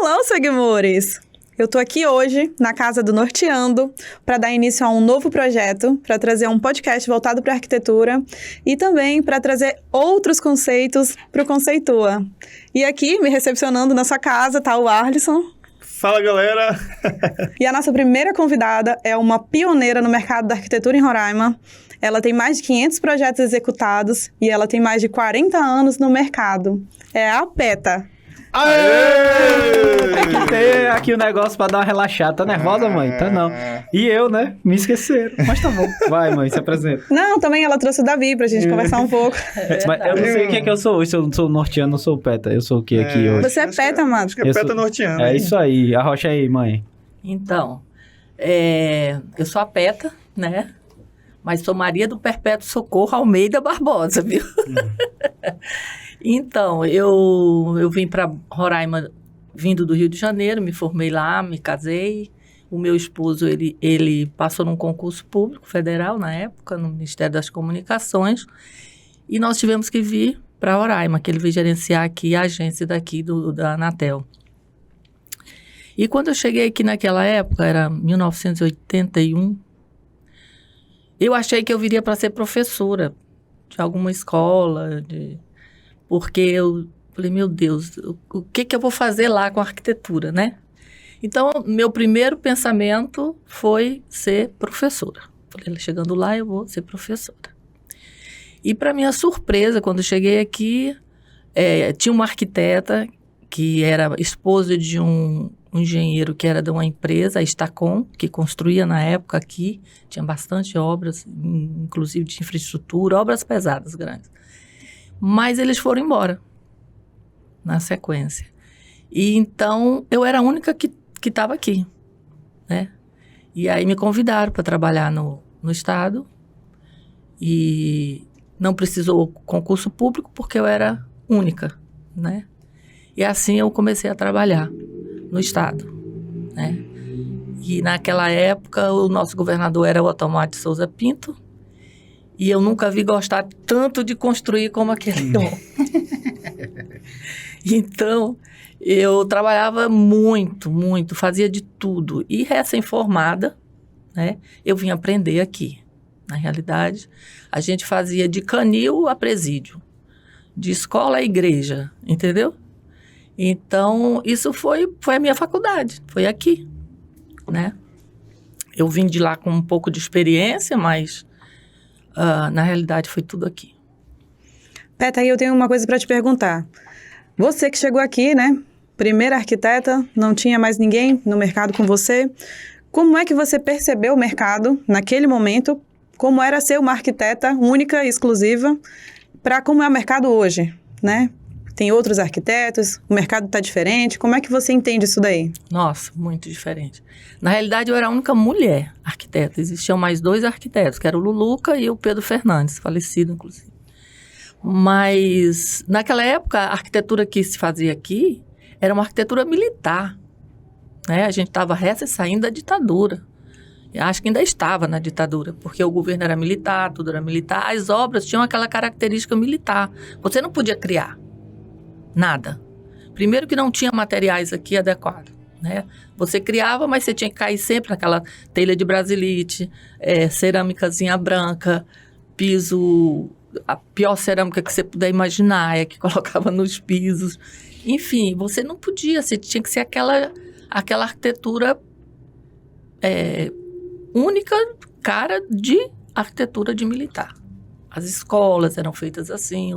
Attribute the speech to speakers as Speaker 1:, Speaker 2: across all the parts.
Speaker 1: Alô, seguimores! Eu tô aqui hoje, na casa do Norteando, para dar início a um novo projeto, para trazer um podcast voltado para arquitetura e também para trazer outros conceitos para o Conceitua. E aqui, me recepcionando na sua casa, tá o Arlisson.
Speaker 2: Fala, galera!
Speaker 1: E a nossa primeira convidada é uma pioneira no mercado da arquitetura em Roraima. Ela tem mais de 500 projetos executados e ela tem mais de 40 anos no mercado. É a Peta.
Speaker 2: Aê!
Speaker 3: Tem que ter aqui o negócio pra dar uma relaxada. Tá nervosa, mãe? Tá não. E eu, né? Me esqueceram. Mas tá bom. Vai, mãe, se apresenta.
Speaker 1: Não, também ela trouxe o Davi pra gente conversar um pouco.
Speaker 3: Mas eu não sei o que é que eu sou hoje. Eu não sou norteano, não sou Peta. Eu sou o que aqui hoje?
Speaker 1: Você é Peta, mano.
Speaker 2: Acho que é Peta norteano.
Speaker 3: É isso aí. Arrocha aí, mãe.
Speaker 4: Então, eu sou a Peta, né? Mas sou Maria do Perpétuo Socorro Almeida Barbosa, viu? Então, eu vim para Roraima vindo do Rio de Janeiro, me formei lá, me casei. O meu esposo, ele passou num concurso público federal na época, no Ministério das Comunicações. E nós tivemos que vir para Roraima, que ele veio gerenciar aqui a agência daqui da Anatel. E quando eu cheguei aqui naquela época, era 1981, eu achei que eu viria para ser professora de alguma escola, porque eu falei, meu Deus, o que eu vou fazer lá com a arquitetura, né? Então, meu primeiro pensamento foi ser professora. Falei, chegando lá, eu vou ser professora. E, para minha surpresa, quando eu cheguei aqui, tinha uma arquiteta que era esposa de um engenheiro que era de uma empresa, a Estacom, que construía na época aqui. Tinha bastante obras, inclusive de infraestrutura, obras pesadas, grandes. Mas eles foram embora na sequência. E então, eu era a única que estava aqui, né? E aí me convidaram para trabalhar no Estado e não precisou concurso público porque eu era única, né? E assim eu comecei a trabalhar no Estado, né? E naquela época o nosso governador era o Otomar de Souza Pinto e eu nunca vi gostar tanto de construir como aquele homem. Então, eu trabalhava muito, muito, fazia de tudo. E recém-formada, né, eu vim aprender aqui. Na realidade, a gente fazia de canil a presídio, de escola a igreja, entendeu? Então, isso foi a minha faculdade, foi aqui, né? Eu vim de lá com um pouco de experiência, mas na realidade foi tudo aqui.
Speaker 1: Peta, aí eu tenho uma coisa para te perguntar. Você que chegou aqui, né? Primeira arquiteta, não tinha mais ninguém no mercado com você. Como é que você percebeu o mercado naquele momento? Como era ser uma arquiteta única e exclusiva para como é o mercado hoje, né? Tem outros arquitetos, o mercado está diferente. Como é que você entende isso daí?
Speaker 4: Nossa, muito diferente. Na realidade, eu era a única mulher arquiteta. Existiam mais 2 arquitetos, que era o Luluca e o Pedro Fernandes, falecido, inclusive. Mas, naquela época, a arquitetura que se fazia aqui era uma arquitetura militar, né? A gente estava saindo da ditadura. Eu acho que ainda estava na ditadura, porque o governo era militar, tudo era militar. As obras tinham aquela característica militar. Você não podia criar nada. Primeiro que não tinha materiais aqui adequados, né? Você criava, mas você tinha que cair sempre naquela telha de brasilite, cerâmicazinha branca, piso, a pior cerâmica que você puder imaginar, que colocava nos pisos. Enfim, você não podia, você tinha que ser aquela arquitetura única, cara de arquitetura de militar. As escolas eram feitas assim.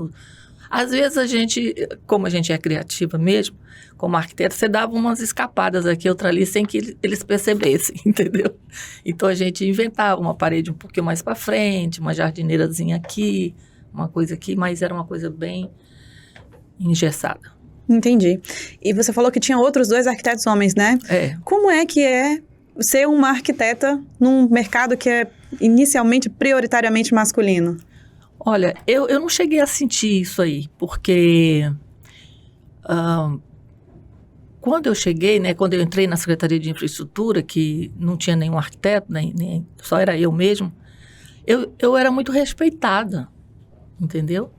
Speaker 4: Às vezes a gente, como a gente é criativa mesmo, como arquiteto, você dava umas escapadas aqui, outra ali, sem que eles percebessem, entendeu? Então a gente inventava uma parede um pouquinho mais para frente, uma jardineirazinha aqui, uma coisa aqui, mas era uma coisa bem engessada.
Speaker 1: Entendi. E você falou que tinha outros 2 arquitetos homens, né? Como é que é ser uma arquiteta num mercado que é inicialmente, prioritariamente masculino?
Speaker 4: Olha, eu não cheguei a sentir isso aí, porque quando eu cheguei, né, quando eu entrei na Secretaria de Infraestrutura, que não tinha nenhum arquiteto, nem só era eu mesmo, eu era muito respeitada, entendeu?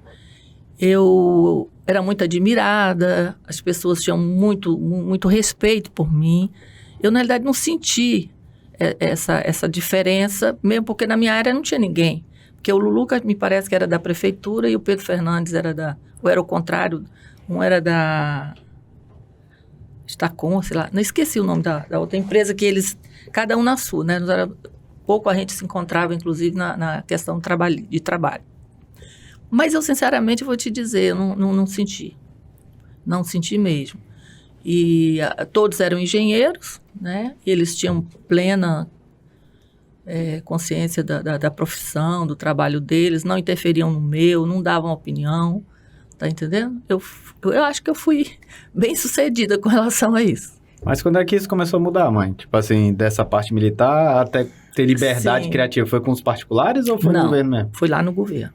Speaker 4: eu era muito admirada, as pessoas tinham muito respeito por mim. Eu, na realidade, não senti essa diferença, mesmo porque na minha área não tinha ninguém. Porque o Luluca me parece que era da prefeitura e o Pedro Fernandes ou era o contrário, um era da Estacom, sei lá, não esqueci o nome da outra empresa, que eles, cada um na sua, né? Pouco a gente se encontrava, inclusive, na questão de trabalho. Mas eu, sinceramente, vou te dizer, eu não senti. Não senti mesmo. E todos eram engenheiros, né? Eles tinham plena consciência da profissão, do trabalho deles, não interferiam no meu, não davam opinião, tá entendendo? Eu acho que eu fui bem sucedida com relação a isso.
Speaker 3: Mas quando é que isso começou a mudar, mãe? Tipo assim, dessa parte militar até ter liberdade
Speaker 4: Sim.
Speaker 3: criativa, foi com os particulares ou foi no governo mesmo?
Speaker 4: Fui lá no governo.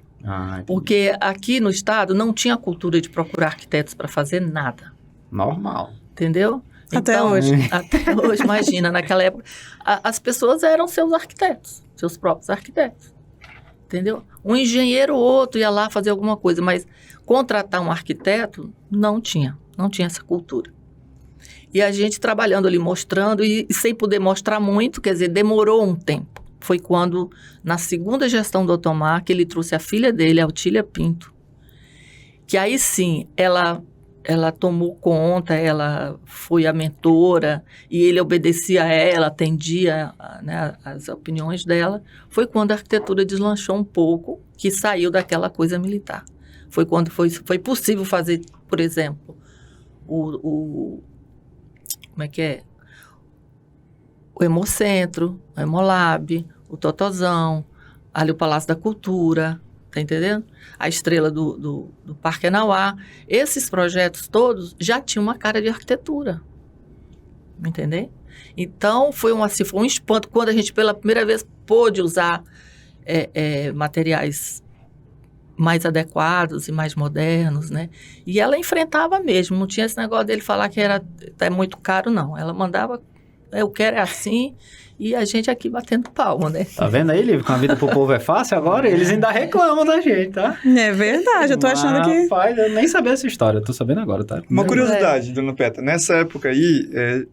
Speaker 4: Porque aqui no estado não tinha cultura de procurar arquitetos para fazer nada.
Speaker 3: Normal.
Speaker 4: Entendeu?
Speaker 1: Até
Speaker 4: então,
Speaker 1: hoje.
Speaker 4: Até hoje, imagina, naquela época, as pessoas eram seus arquitetos, seus próprios arquitetos. Entendeu? Um engenheiro ou outro ia lá fazer alguma coisa, mas contratar um arquiteto não tinha essa cultura. E a gente trabalhando ali, mostrando, e sem poder mostrar muito, quer dizer, demorou um tempo. Foi quando, na segunda gestão do Otomar, que ele trouxe a filha dele, a Otília Pinto, que aí sim, ela tomou conta, ela foi a mentora, e ele obedecia a ela, atendia, né, as opiniões dela. Foi quando a arquitetura deslanchou um pouco, que saiu daquela coisa militar. Foi quando foi possível fazer, por exemplo, como é que é? O Hemocentro, o Hemolab, o Totozão, ali o Palácio da Cultura, tá entendendo? A estrela do Parque Enauá. Esses projetos todos já tinham uma cara de arquitetura. Entendeu? Então, foi um espanto quando a gente, pela primeira vez, pôde usar materiais mais adequados e mais modernos, né? E ela enfrentava mesmo, não tinha esse negócio dele falar que é muito caro, não. Ela mandava, eu quero assim, e a gente aqui batendo palma, né?
Speaker 3: Tá vendo aí, Lívia? Com a vida pro povo é fácil agora, eles ainda reclamam da gente, tá?
Speaker 1: É verdade, eu tô achando que...
Speaker 3: Rapaz, eu nem sabia essa história, eu tô sabendo agora, tá?
Speaker 2: Uma curiosidade, dona Peta, nessa época aí,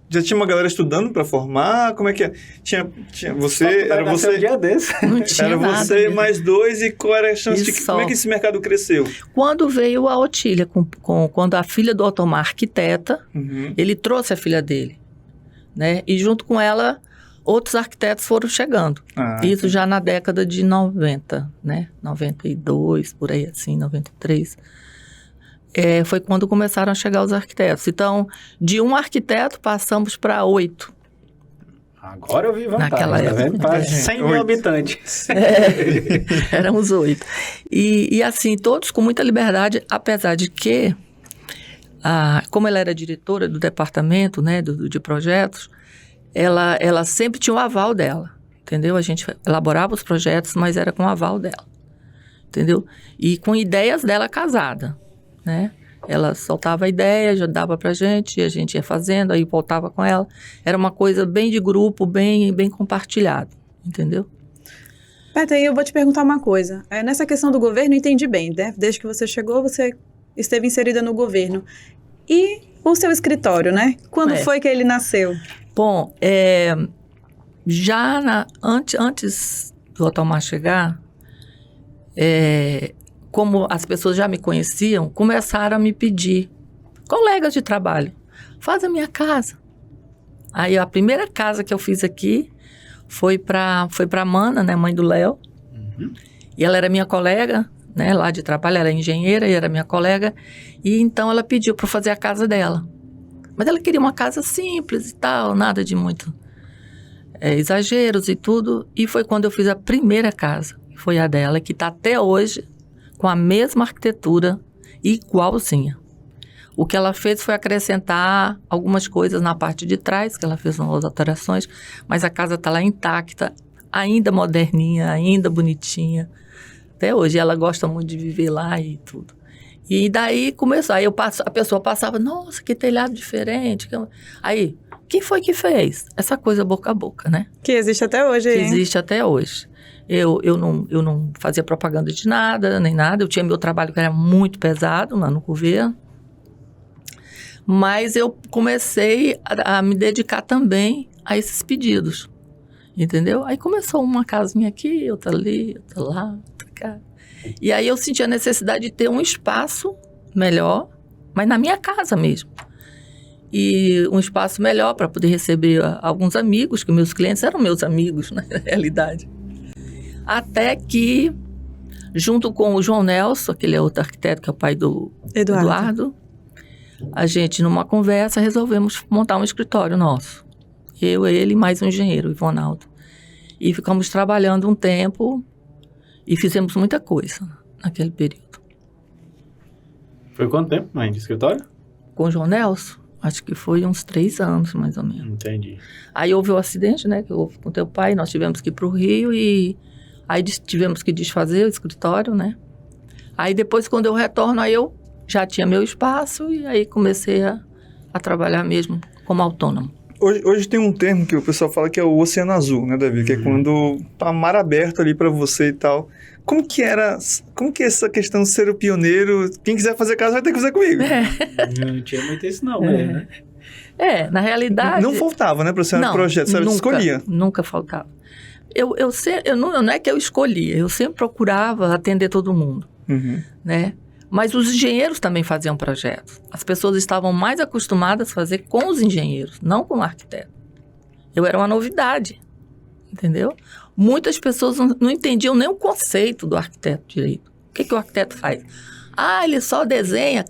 Speaker 2: já tinha uma galera estudando para formar? Como é que é? Era você...
Speaker 3: Um dia desse.
Speaker 4: Não tinha
Speaker 2: Era
Speaker 4: nada
Speaker 2: você
Speaker 4: mesmo.
Speaker 2: mais dois, e qual era a chance de... Como é que esse mercado cresceu?
Speaker 4: Quando veio a Otília, quando a filha do Otomar, arquiteta,
Speaker 2: Uhum.
Speaker 4: ele trouxe a filha dele, né? E junto com ela, outros arquitetos foram chegando. Isso já na década de 90, né? 92, por aí assim, 93. Foi quando começaram a chegar os arquitetos. Então, de um arquiteto, passamos para 8.
Speaker 3: Agora eu vi vantagem,
Speaker 4: Naquela
Speaker 3: tá vendo?
Speaker 4: época.
Speaker 3: Para 100 mil habitantes.
Speaker 4: Éramos 8. E assim, todos com muita liberdade, apesar de que, como ela era diretora do departamento, né, de projetos, ela sempre tinha o aval dela, entendeu? A gente elaborava os projetos, mas era com o aval dela, entendeu? E com ideias dela casada, né? Ela soltava a ideia, já dava pra gente, e a gente ia fazendo, aí voltava com ela. Era uma coisa bem de grupo, bem compartilhado, entendeu?
Speaker 1: Peta, aí eu vou te perguntar uma coisa. Nessa questão do governo, entendi bem, né? Desde que você chegou, você esteve inserida no governo. E o seu escritório, né? Quando foi que ele nasceu?
Speaker 4: Bom, antes do Otomar chegar, como as pessoas já me conheciam, começaram a me pedir, colegas de trabalho, faz a minha casa. Aí a primeira casa que eu fiz aqui foi para Mana, né, mãe do Léo.
Speaker 3: Uhum.
Speaker 4: E ela era minha colega, né, lá de trabalho, ela era engenheira e era minha colega. E então ela pediu para fazer a casa dela. Mas ela queria uma casa simples e tal, nada de muito exageros e tudo. E foi quando eu fiz a primeira casa, que foi a dela, que está até hoje com a mesma arquitetura, igualzinha. O que ela fez foi acrescentar algumas coisas na parte de trás, que ela fez umas alterações, mas a casa está lá intacta, ainda moderninha, ainda bonitinha. Até hoje ela gosta muito de viver lá e tudo. E daí começou, aí a pessoa passava, nossa, que telhado diferente. Aí, quem foi que fez? Essa coisa boca a boca, né?
Speaker 1: Que existe até hoje,
Speaker 4: Que
Speaker 1: hein?
Speaker 4: existe até hoje. Eu não fazia propaganda de nada, nem nada. Eu tinha meu trabalho que era muito pesado lá no governo. Mas eu comecei a me dedicar também a esses pedidos, entendeu? Aí começou uma casinha aqui, outra ali, outra lá, outra cá. E aí eu senti a necessidade de ter um espaço melhor, mas na minha casa mesmo. E um espaço melhor para poder receber alguns amigos, que meus clientes eram meus amigos, na realidade. Até que, junto com o João Nelson, aquele é outro arquiteto, que é o pai do Eduardo, a gente, numa conversa, resolvemos montar um escritório nosso. Eu, ele e mais um engenheiro, o Ivonaldo. E ficamos trabalhando um tempo e fizemos muita coisa naquele período.
Speaker 3: Foi quanto tempo, mãe, de escritório?
Speaker 4: Com o João Nelson, acho que foi uns 3 anos, mais ou menos.
Speaker 3: Entendi.
Speaker 4: Aí houve o acidente, né, que houve com teu pai, nós tivemos que ir para o Rio e aí tivemos que desfazer o escritório, né. Aí depois, quando eu retorno, aí eu já tinha meu espaço e aí comecei a trabalhar mesmo como autônomo.
Speaker 2: Hoje tem um termo que o pessoal fala que é o oceano azul, né, Davi? Que é quando tá mar aberto ali para você e tal. Como que é essa questão de ser o pioneiro? Quem quiser fazer casa vai ter que fazer comigo.
Speaker 3: Não tinha muito isso não, né?
Speaker 4: Na realidade...
Speaker 2: Não faltava, né, para você no projeto, você escolhia.
Speaker 4: Nunca faltava. Não é que eu escolhia, eu sempre procurava atender todo mundo, né? Mas os engenheiros também faziam projetos. As pessoas estavam mais acostumadas a fazer com os engenheiros, não com o arquiteto. Eu era uma novidade, entendeu? Muitas pessoas não entendiam nem o conceito do arquiteto direito. O que o arquiteto faz? Ele só desenha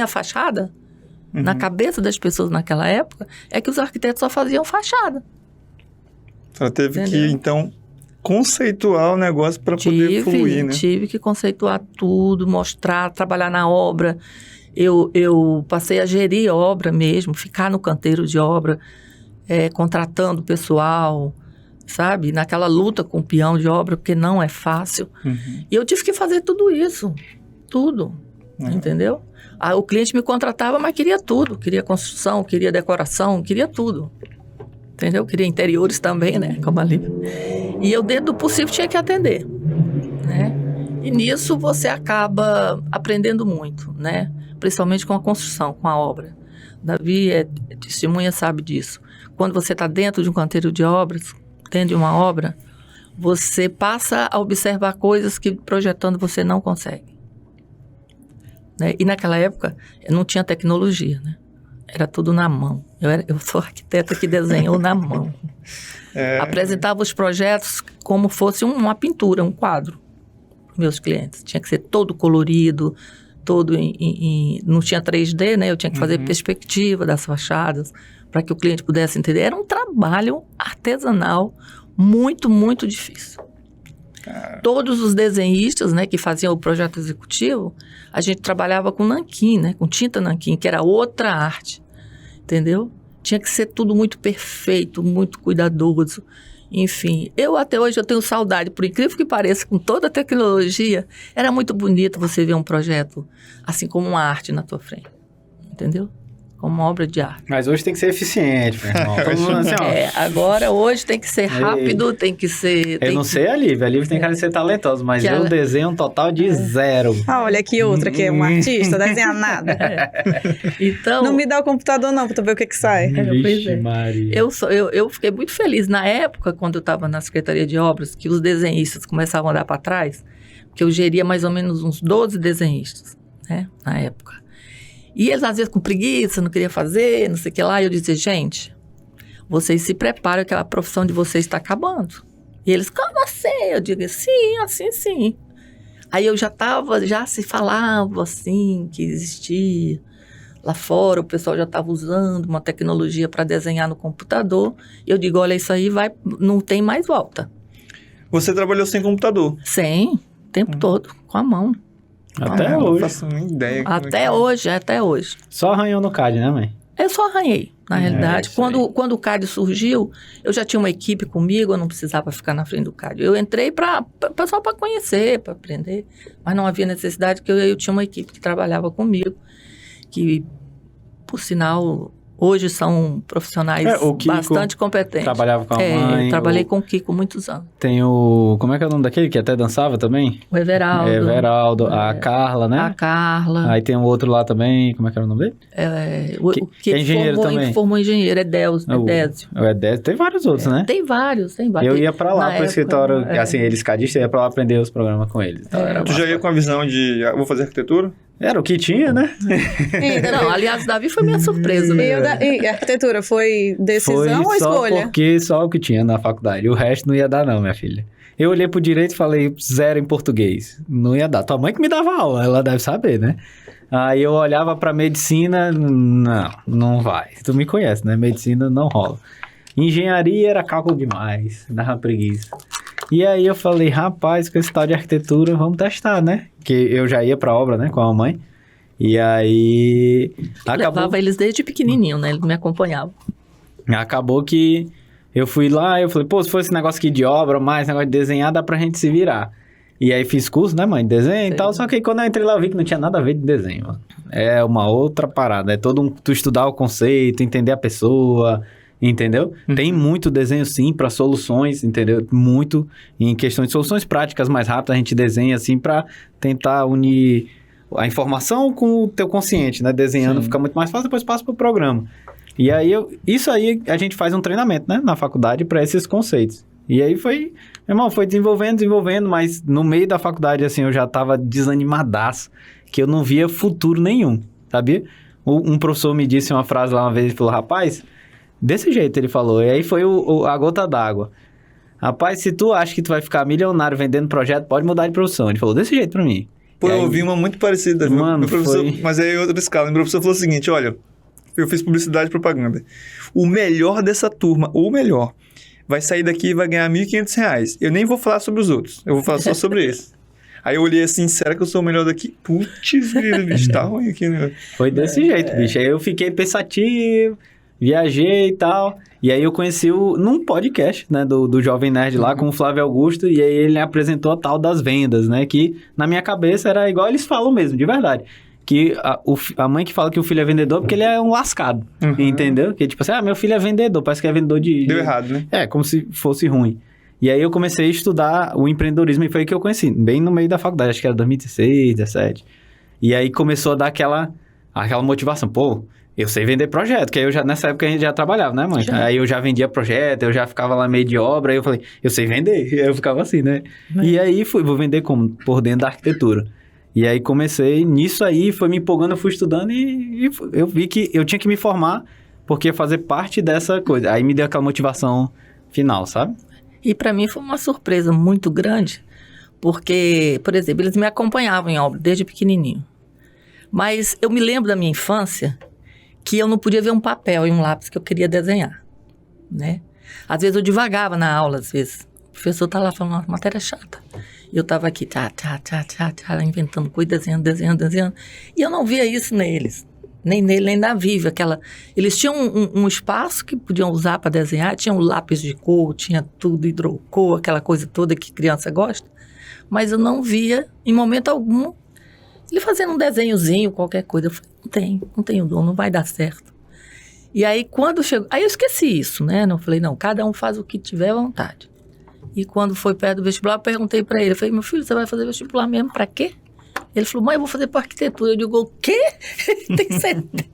Speaker 4: a fachada? Na cabeça das pessoas naquela época, é que os arquitetos só faziam fachada.
Speaker 2: Ela teve que, então, conceituar o negócio para poder fluir, né?
Speaker 4: Tive que conceituar tudo, mostrar, trabalhar na obra. Eu passei a gerir obra mesmo, ficar no canteiro de obra, contratando pessoal, sabe? Naquela luta com o peão de obra, porque não é fácil. E eu tive que fazer tudo isso, tudo, entendeu? O cliente me contratava, mas queria tudo. Queria construção, queria decoração, queria tudo. Entendeu? Queria interiores também, né? Como ali. E eu, dentro do possível, tinha que atender, né? E nisso você acaba aprendendo muito, né? Principalmente com a construção, com a obra. Davi testemunha, sabe disso. Quando você está dentro de um canteiro de obras, dentro de uma obra, você passa a observar coisas que projetando você não consegue. Né? E naquela época não tinha tecnologia, né? Era tudo na mão. Eu sou arquiteta que desenhou na mão. Apresentava os projetos como fosse uma pintura, um quadro para meus clientes. Tinha que ser todo colorido, todo não tinha 3D, né? Eu tinha que fazer perspectiva das fachadas para que o cliente pudesse entender. Era um trabalho artesanal muito, muito difícil. Todos os desenhistas, né, que faziam o projeto executivo, a gente trabalhava com nanquim, né, com tinta nanquim, que era outra arte, entendeu? Tinha que ser tudo muito perfeito, muito cuidadoso. Enfim, até hoje eu tenho saudade, por incrível que pareça, com toda a tecnologia, era muito bonito você ver um projeto assim como uma arte na tua frente, entendeu? Como uma obra de arte.
Speaker 3: Mas hoje tem que ser eficiente, meu irmão. Assim,
Speaker 4: agora, hoje tem que ser rápido, tem que ser...
Speaker 3: Eu não sei a Lívia tem cara de ser talentosa, mas eu desenho um total de 0.
Speaker 1: Olha aqui outra que é um artista, desenha nada.
Speaker 4: Então...
Speaker 1: Não me dá o computador não, pra tu ver o que sai.
Speaker 3: Vixe, Maria.
Speaker 4: Eu fiquei muito feliz. Na época, quando eu estava na Secretaria de Obras, que os desenhistas começavam a andar para trás, porque eu geria mais ou menos uns 12 desenhistas, né, na época. E eles, às vezes, com preguiça, não queriam fazer, não sei o que lá. E eu dizia, gente, vocês se preparam que a profissão de vocês está acabando. E eles, como assim? Eu digo, sim, assim, sim. Aí eu já se falava assim, que existia. Lá fora, o pessoal já estava usando uma tecnologia para desenhar no computador. E eu digo, olha, isso aí não tem mais volta.
Speaker 2: Você trabalhou sem computador?
Speaker 4: Sem, o tempo todo, com a mão.
Speaker 3: Até hoje.
Speaker 2: Não faço nem ideia.
Speaker 4: Até hoje.
Speaker 3: Só arranhou no CAD, né, mãe?
Speaker 4: Eu só arranhei, na realidade. Quando o CAD surgiu, eu já tinha uma equipe comigo, eu não precisava ficar na frente do CAD. Eu entrei só para conhecer, para aprender, mas não havia necessidade, porque eu tinha uma equipe que trabalhava comigo, que, por sinal, Hoje são profissionais
Speaker 3: O Kiko
Speaker 4: bastante competentes.
Speaker 3: trabalhava com a mãe.
Speaker 4: Trabalhei com o Kiko muitos anos.
Speaker 3: Tem o... Como é que é o nome daquele que até dançava também?
Speaker 4: O Everaldo.
Speaker 3: Everaldo. A Carla, né?
Speaker 4: A Carla.
Speaker 3: Aí tem o outro lá também. Como é que era o nome dele?
Speaker 4: Que
Speaker 3: é engenheiro também.
Speaker 4: formou engenheiro. É Désio.
Speaker 3: O Edésio. Tem vários outros, né?
Speaker 4: Tem vários.
Speaker 3: Eu ia pra lá,
Speaker 4: Na
Speaker 3: pro escritório,
Speaker 4: época,
Speaker 3: assim, ele escadista, eu ia pra lá aprender os programas com eles. Então, era
Speaker 2: Tu já ia com a visão de, vou fazer arquitetura?
Speaker 3: Era o que tinha, né?
Speaker 4: Não, aliás, Davi foi minha surpresa, né?
Speaker 1: E a arquitetura foi decisão ou
Speaker 3: Foi só
Speaker 1: escolha?
Speaker 3: porque só o que tinha na faculdade. O resto não ia dar não, minha filha. Eu olhei pro direito e falei 0 em português. Não ia dar. Tua mãe que me dava aula, ela deve saber, né? Aí eu olhava pra medicina, não vai. Tu me conhece, né? Medicina não rola. Engenharia era cálculo demais, dava preguiça. E aí eu falei, rapaz, com esse tal de arquitetura, vamos testar, né? Que eu já ia pra obra, né, com a mamãe. E aí...
Speaker 4: Levava eles desde pequenininho, né? Eles me acompanhavam.
Speaker 3: Acabou que eu fui lá, eu falei, pô, se for esse negócio aqui de obra, mais negócio de desenhar, dá pra gente se virar. E aí fiz curso, né, mãe, de desenho e tal, só que aí quando eu entrei lá eu vi que não tinha nada a ver de desenho, mano. É uma outra parada, é tu estudar o conceito, entender a pessoa... Entendeu? Tem muito desenho, sim, para soluções, entendeu? Muito em questões de soluções práticas mais rápidas, a gente desenha, assim, para tentar unir a informação com o teu consciente, né? Desenhando fica muito mais fácil, depois passa pro programa. E aí, isso aí a gente faz um treinamento, né? Na faculdade para esses conceitos. E aí foi, meu irmão, foi desenvolvendo, mas no meio da faculdade, assim, eu já tava desanimadaço, que eu não via futuro nenhum, sabia? Um professor me disse uma frase lá uma vez, ele falou, rapaz... Desse jeito ele falou, e aí foi a gota d'água. Rapaz, se tu acha que tu vai ficar milionário vendendo projeto, pode mudar de profissão. Ele falou desse jeito pra mim.
Speaker 2: Pô, eu ouvi uma muito parecida.
Speaker 3: Mano,
Speaker 2: meu professor,
Speaker 3: foi...
Speaker 2: Mas aí outra escala. Meu professor falou o seguinte, olha, eu fiz publicidade e propaganda. O melhor dessa turma, ou melhor, vai sair daqui e vai ganhar R$1.500. Eu nem vou falar sobre os outros, eu vou falar só sobre esse. Aí eu olhei assim, será que eu sou o melhor daqui? Putz, bicho, tá ruim aqui, né?
Speaker 3: Foi desse jeito, bicho. Aí eu fiquei pensativo... Viajei e tal, e aí eu conheci num podcast, né, do Jovem Nerd lá, com o Flávio Augusto, e aí ele apresentou a tal das vendas, né, que na minha cabeça era igual eles falam mesmo, de verdade, que a mãe que fala que o filho é vendedor porque ele é um lascado, entendeu? Que tipo assim, meu filho é vendedor, parece que é vendedor de...
Speaker 2: Deu errado, né?
Speaker 3: É, como se fosse ruim. E aí eu comecei a estudar o empreendedorismo, e foi aí que eu conheci, bem no meio da faculdade, acho que era 2016, 2017, e aí começou a dar aquela motivação, pô... Eu sei vender projeto, que aí eu já, nessa época a gente já trabalhava, né, mãe? Aí eu já vendia projeto, eu já ficava lá meio de obra, aí eu falei, eu sei vender, aí eu ficava assim, né? E aí vou vender como? Por dentro da arquitetura. E aí comecei, nisso aí, foi me empolgando, eu fui estudando e eu vi que eu tinha que me formar, porque ia fazer parte dessa coisa. Aí me deu aquela motivação final, sabe?
Speaker 4: E para mim foi uma surpresa muito grande, porque, por exemplo, eles me acompanhavam em obra desde pequenininho. Mas eu me lembro da minha infância... que eu não podia ver um papel e um lápis que eu queria desenhar, né? Às vezes eu divagava na aula, às vezes. O professor tá lá falando uma matéria chata. E eu tava aqui, inventando coisa, desenhando. E eu não via isso neles. Nem nele, nem na Vivi. Eles tinham um espaço que podiam usar para desenhar. Tinha um lápis de cor, tinha tudo, hidrocor, aquela coisa toda que criança gosta. Mas eu não via, em momento algum, ele fazendo um desenhozinho, qualquer coisa. Eu falei, não tenho dom, não vai dar certo. E aí, quando chegou... Aí eu esqueci isso, né? Eu falei, não, cada um faz o que tiver vontade. E quando foi perto do vestibular, eu perguntei pra ele. Eu falei, meu filho, você vai fazer vestibular mesmo pra quê? Ele falou, mãe, eu vou fazer pra arquitetura. Eu digo, o quê? Tem certeza?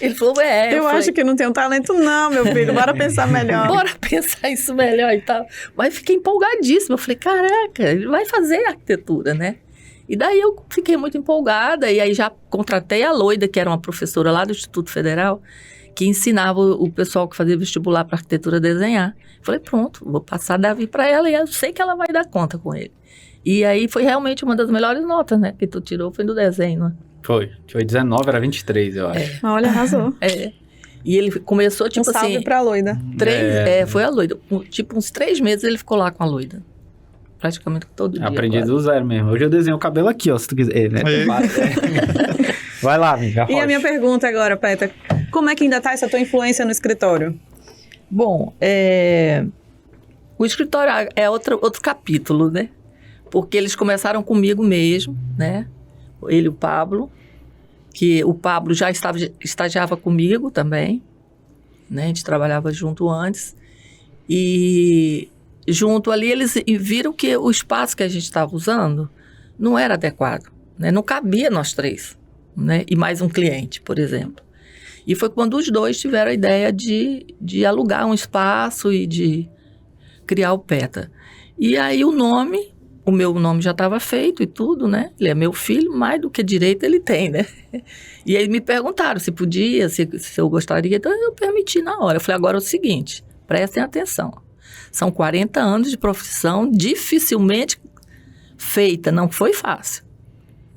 Speaker 4: Ele falou,
Speaker 1: Eu acho que não tenho talento não, meu filho. Bora pensar melhor.
Speaker 4: Bora pensar isso melhor e tal. Mas fiquei empolgadíssima. Eu falei, caraca, ele vai fazer arquitetura, né? E daí eu fiquei muito empolgada, e aí já contratei a Loida, que era uma professora lá do Instituto Federal, que ensinava o pessoal que fazia vestibular para arquitetura a desenhar. Falei, pronto, vou passar Davi para ela, e eu sei que ela vai dar conta com ele. E aí foi realmente uma das melhores notas, né, que tu tirou, foi do desenho, né?
Speaker 3: Foi 19, era 23, eu acho.
Speaker 1: Olha, arrasou.
Speaker 4: E ele começou, tipo assim...
Speaker 1: salve pra Loida.
Speaker 4: Foi a Loida. Tipo, uns 3 meses ele ficou lá com a Loida. Praticamente todo dia.
Speaker 3: Aprendi
Speaker 4: quase.
Speaker 3: do zero mesmo. Hoje eu desenho o cabelo aqui, ó, se tu quiser. Né? Vai lá, amiga.
Speaker 1: E a minha pergunta agora, Peta, como é que ainda tá essa tua influência no escritório?
Speaker 4: Bom, o escritório é outro capítulo, né? Porque eles começaram comigo mesmo, né? Ele e o Pablo. que o Pablo já estagiava comigo também, né? A gente trabalhava junto antes. E junto ali eles viram que o espaço que a gente estava usando não era adequado, né? Não cabia nós três, né? E mais um cliente, por exemplo. E foi quando os dois tiveram a ideia de alugar um espaço e de criar o PETA. E aí o meu nome já estava feito e tudo, né? Ele é meu filho, mais do que direito ele tem, né? E aí me perguntaram se podia, se eu gostaria, então eu permiti na hora. Eu falei, agora é o seguinte, prestem atenção. São 40 anos de profissão, dificilmente feita, não foi fácil,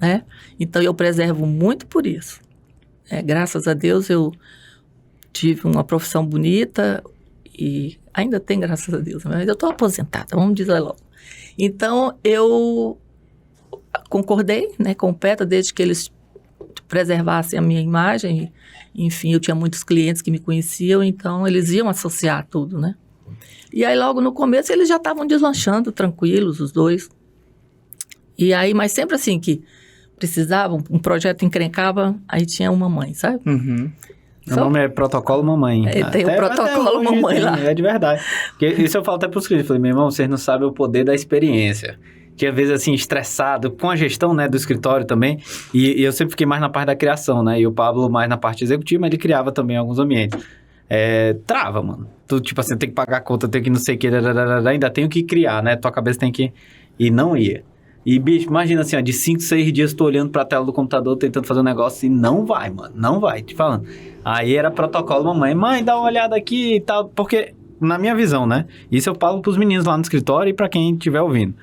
Speaker 4: né? Então eu preservo muito por isso. Graças a Deus eu tive uma profissão bonita e ainda tem, graças a Deus, mas eu estou aposentada, vamos dizer logo. Então eu concordei, né, com o PETA desde que eles preservassem a minha imagem. Enfim, eu tinha muitos clientes que me conheciam, então eles iam associar tudo, né? E aí logo no começo eles já estavam deslanchando, tranquilos, os dois. E aí, mas sempre assim que precisavam, um projeto encrencava, aí tinha uma mãe, sabe?
Speaker 2: Uhum.
Speaker 3: O nome é Protocolo Mamãe.
Speaker 4: Tem o Protocolo Mamãe lá.
Speaker 3: É de verdade. Porque isso eu falo até pros clientes. Falei, meu irmão, vocês não sabem o poder da experiência. Que às vezes, assim, estressado, com a gestão, né, do escritório também. E eu sempre fiquei mais na parte da criação, né? E o Pablo mais na parte executiva, mas ele criava também alguns ambientes. Trava, mano. Tu, tipo assim, tem que pagar a conta, tem que não sei o que, ainda tenho que criar, né? Tua cabeça tem que... E não ia. E, bicho, imagina assim, ó, de 5, 6 dias tu olhando pra tela do computador, tentando fazer um negócio e não vai, mano. Não vai, te falando. Aí era protocolo, mamãe. Mãe, dá uma olhada aqui e tal. Porque, na minha visão, né? Isso eu falo pros meninos lá no escritório e pra quem estiver ouvindo.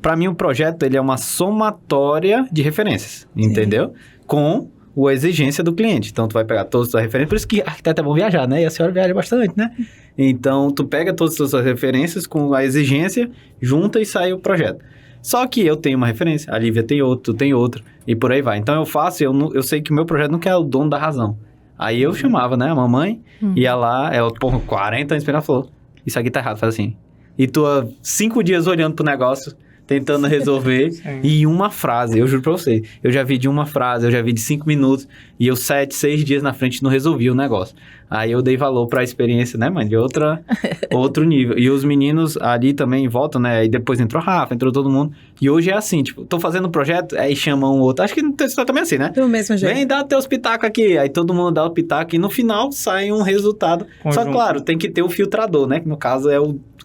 Speaker 3: Pra mim, o projeto, ele é uma somatória de referências, entendeu? Com a exigência do cliente. Então, tu vai pegar todas as suas referências. Por isso que arquiteto é bom viajar, né? E a senhora viaja bastante, né? Então, tu pega todas as suas referências com a exigência, junta e sai o projeto. Só que eu tenho uma referência, a Lívia tem outro, tu tem outro, e por aí vai. Então eu faço, eu sei que o meu projeto não quer o dono da razão. Aí eu chamava, né, a mamãe, ia lá, ela, 40 anos, ela falou, isso aqui tá errado, faz assim. E tu 5 dias olhando pro negócio, tentando resolver, e uma frase, eu juro pra você, eu já vi de uma frase, eu já vi de 5 minutos, e eu 7, 6 dias na frente não resolvi o negócio. Aí eu dei valor pra experiência, né, mãe, de outro nível. E os meninos ali também voltam, né, aí depois entrou a Rafa, entrou todo mundo, e hoje é assim, tipo, tô fazendo um projeto, aí chamam um outro, acho que não tem também assim, né?
Speaker 1: Do mesmo jeito.
Speaker 3: Vem dar teus pitacos aqui, aí todo mundo dá o pitaco, e no final sai um resultado.
Speaker 2: Conjunto.
Speaker 3: Só claro, tem que ter o filtrador, né, que no caso é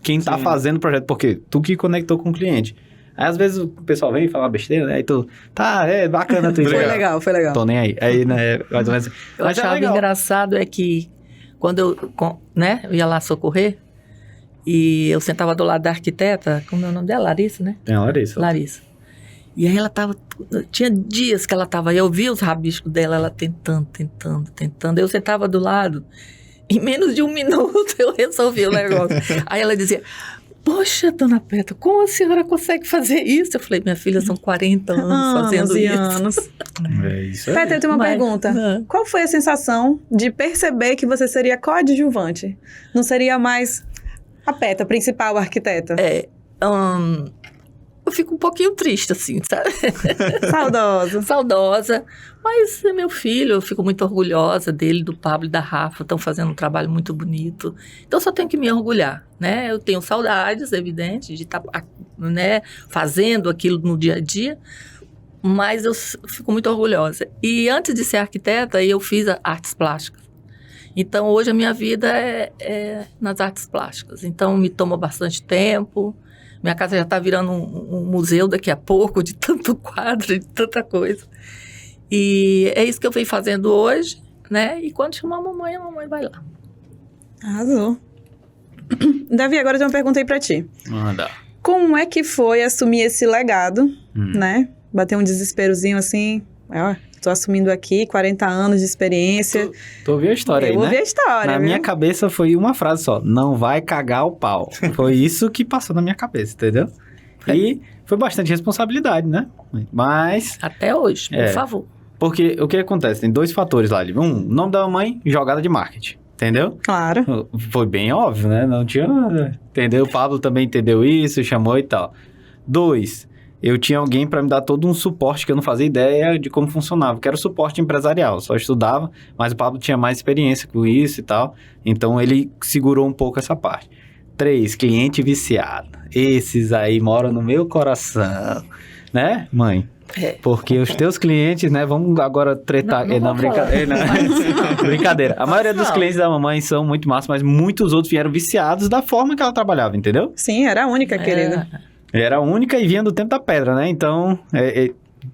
Speaker 3: quem tá fazendo o projeto, porque tu que conectou com o cliente. Aí, às vezes, o pessoal vem e fala uma besteira, né? Aí tu, bacana tu
Speaker 1: Foi legal, foi legal.
Speaker 3: Tô nem aí. Aí, né? Mais ou menos.
Speaker 4: Eu achava engraçado que quando eu ia lá socorrer, e eu sentava do lado da arquiteta, como é o nome dela? Larissa, né?
Speaker 3: É a Larissa.
Speaker 4: Larissa. E aí ela tinha dias que ela tava, eu via os rabiscos dela, ela tentando. Eu sentava do lado, em menos de 1 minuto eu resolvi o negócio. Aí ela dizia... Poxa, dona Peta, como a senhora consegue fazer isso? Eu falei, minha filha, são 40 anos fazendo isso.
Speaker 1: Anos.
Speaker 3: É isso aí.
Speaker 1: Peta, eu tenho uma pergunta. Qual foi a sensação de perceber que você seria coadjuvante? Não seria mais a Peta, principal arquiteta?
Speaker 4: Eu fico um pouquinho triste, assim, sabe? Saudosa. Mas é meu filho, eu fico muito orgulhosa dele, do Pablo e da Rafa. Estão fazendo um trabalho muito bonito. Então, eu só tenho que me orgulhar, né? Eu tenho saudades, evidente, de estar, né, fazendo aquilo no dia a dia. Mas eu fico muito orgulhosa. E antes de ser arquiteta, eu fiz artes plásticas. Então, hoje a minha vida é nas artes plásticas. Então, me toma bastante tempo. Minha casa já está virando um museu daqui a pouco, de tanto quadro, de tanta coisa. E é isso que eu venho fazendo hoje, né? E quando chamar a mamãe vai lá.
Speaker 1: Arrasou. Davi, agora eu tenho uma pergunta aí pra ti.
Speaker 3: Manda.
Speaker 1: Como é que foi assumir esse legado, né? Bater um desesperozinho assim, tô assumindo aqui 40 anos de experiência.
Speaker 3: Tu ouviu a história aí, né?
Speaker 1: Eu ouvi a história,
Speaker 3: Na minha cabeça foi uma frase só, não vai cagar o pau. Foi isso que passou na minha cabeça, entendeu? E foi bastante responsabilidade, né? Mas...
Speaker 4: Até hoje, por favor.
Speaker 3: Porque o que acontece? Tem 2 fatores lá. Nome da mamãe, jogada de marketing. Entendeu?
Speaker 1: Claro.
Speaker 3: Foi bem óbvio, né? Não tinha... Entendeu? O Pablo também entendeu isso, chamou e tal. 2, eu tinha alguém para me dar todo um suporte que eu não fazia ideia de como funcionava, que era o suporte empresarial. Só estudava, mas o Pablo tinha mais experiência com isso e tal. Então, ele segurou um pouco essa parte. 3, cliente viciado. Esses aí moram no meu coração, né, mãe? Porque os teus clientes, né, vamos agora tretar. Não, brincadeira. Brincadeira. A maioria dos clientes da mamãe são muito massa, mas muitos outros vieram viciados da forma que ela trabalhava, entendeu?
Speaker 1: Sim, era a única, querida.
Speaker 3: Era a única e vinha do tempo da pedra, né? Então,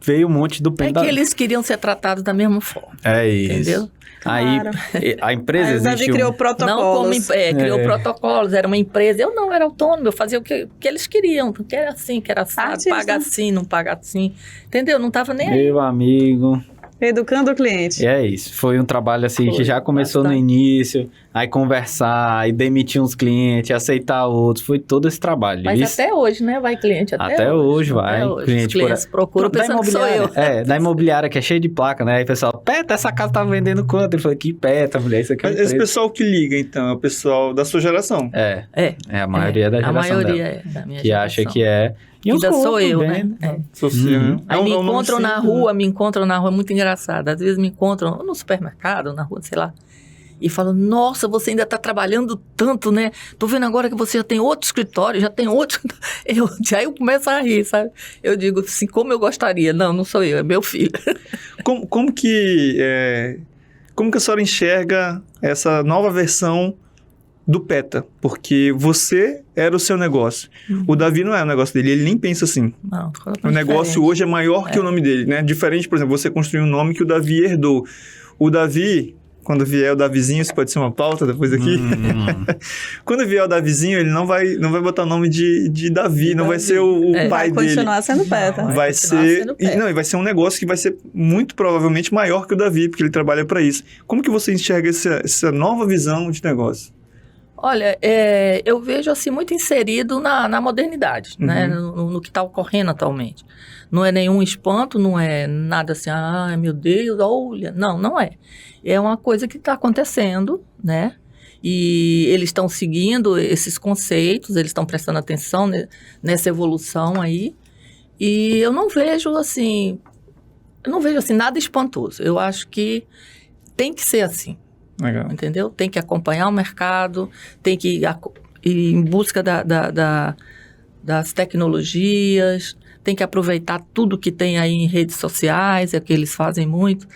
Speaker 3: veio um monte do
Speaker 4: que eles queriam ser tratados da mesma forma.
Speaker 3: É isso.
Speaker 4: Entendeu?
Speaker 3: Aí,
Speaker 1: Claro.
Speaker 3: a empresa existe...
Speaker 1: Davi criou protocolos.
Speaker 4: Não criou protocolos, era uma empresa. Eu não, era autônomo, eu fazia o que eles queriam. Que era assim, que era assado, paga assim, não paga assim. Entendeu? Não tava nem aí.
Speaker 3: Meu amigo...
Speaker 1: Educando o cliente.
Speaker 3: E é isso. Foi um trabalho assim que já começou no início, aí conversar, aí demitir uns clientes, aceitar outros. Foi todo esse trabalho.
Speaker 4: Mas
Speaker 3: isso,
Speaker 4: até hoje, né? Vai cliente
Speaker 3: até hoje vai.
Speaker 4: Até hoje.
Speaker 3: Cliente
Speaker 4: Os clientes procuram pensando que sou eu.
Speaker 3: Da imobiliária que é cheia de placa, né? Aí o pessoal, Peta, essa casa tá vendendo quanto? Ele falou, que Peta, mulher, isso aqui é
Speaker 2: Mas esse pessoal que liga, então, é o pessoal da sua geração.
Speaker 3: É a maioria da geração
Speaker 4: A maioria
Speaker 3: dela,
Speaker 4: da minha
Speaker 3: que
Speaker 4: geração.
Speaker 3: acha que é... E
Speaker 4: Ainda sou eu,
Speaker 3: bem,
Speaker 4: né?
Speaker 3: Uhum.
Speaker 4: Me encontram na rua, é muito engraçado. Às vezes me encontram no supermercado, na rua, sei lá, e falam, nossa, você ainda está trabalhando tanto, né? Tô vendo agora que você já tem outro escritório, já tem outro... Aí eu começo a rir, sabe? Eu digo assim, como eu gostaria. Não sou eu, é meu filho.
Speaker 2: Como que a senhora enxerga essa nova versão do Peta? Porque você era o seu negócio. O Davi não é o negócio dele, ele nem pensa assim.
Speaker 4: Não,
Speaker 2: o negócio
Speaker 4: diferente.
Speaker 2: hoje é maior que o nome dele, né? Diferente, por exemplo, você construiu um nome que o Davi herdou. O Davi, quando vier o Davizinho, isso pode ser uma pauta depois aqui. Quando vier o Davizinho, ele não vai botar o nome de Davi, não vai ser o pai dele.
Speaker 1: Vai continuar sendo Peta.
Speaker 2: Vai ser... e vai ser um negócio que vai ser muito provavelmente maior que o Davi, porque ele trabalha para isso. Como que você enxerga essa nova visão de negócio?
Speaker 4: Olha, eu vejo assim muito inserido na modernidade, né? No que está ocorrendo atualmente. Não é nenhum espanto, não é nada assim, ai meu Deus, olha. Não é. É uma coisa que está acontecendo, né? E eles estão seguindo esses conceitos, eles estão prestando atenção nessa evolução aí. E eu não vejo assim nada espantoso. Eu acho que tem que ser assim.
Speaker 2: Legal.
Speaker 4: Entendeu? Tem que acompanhar o mercado, tem que ir em busca das tecnologias, tem que aproveitar tudo que tem aí em redes sociais, é o que eles fazem muito,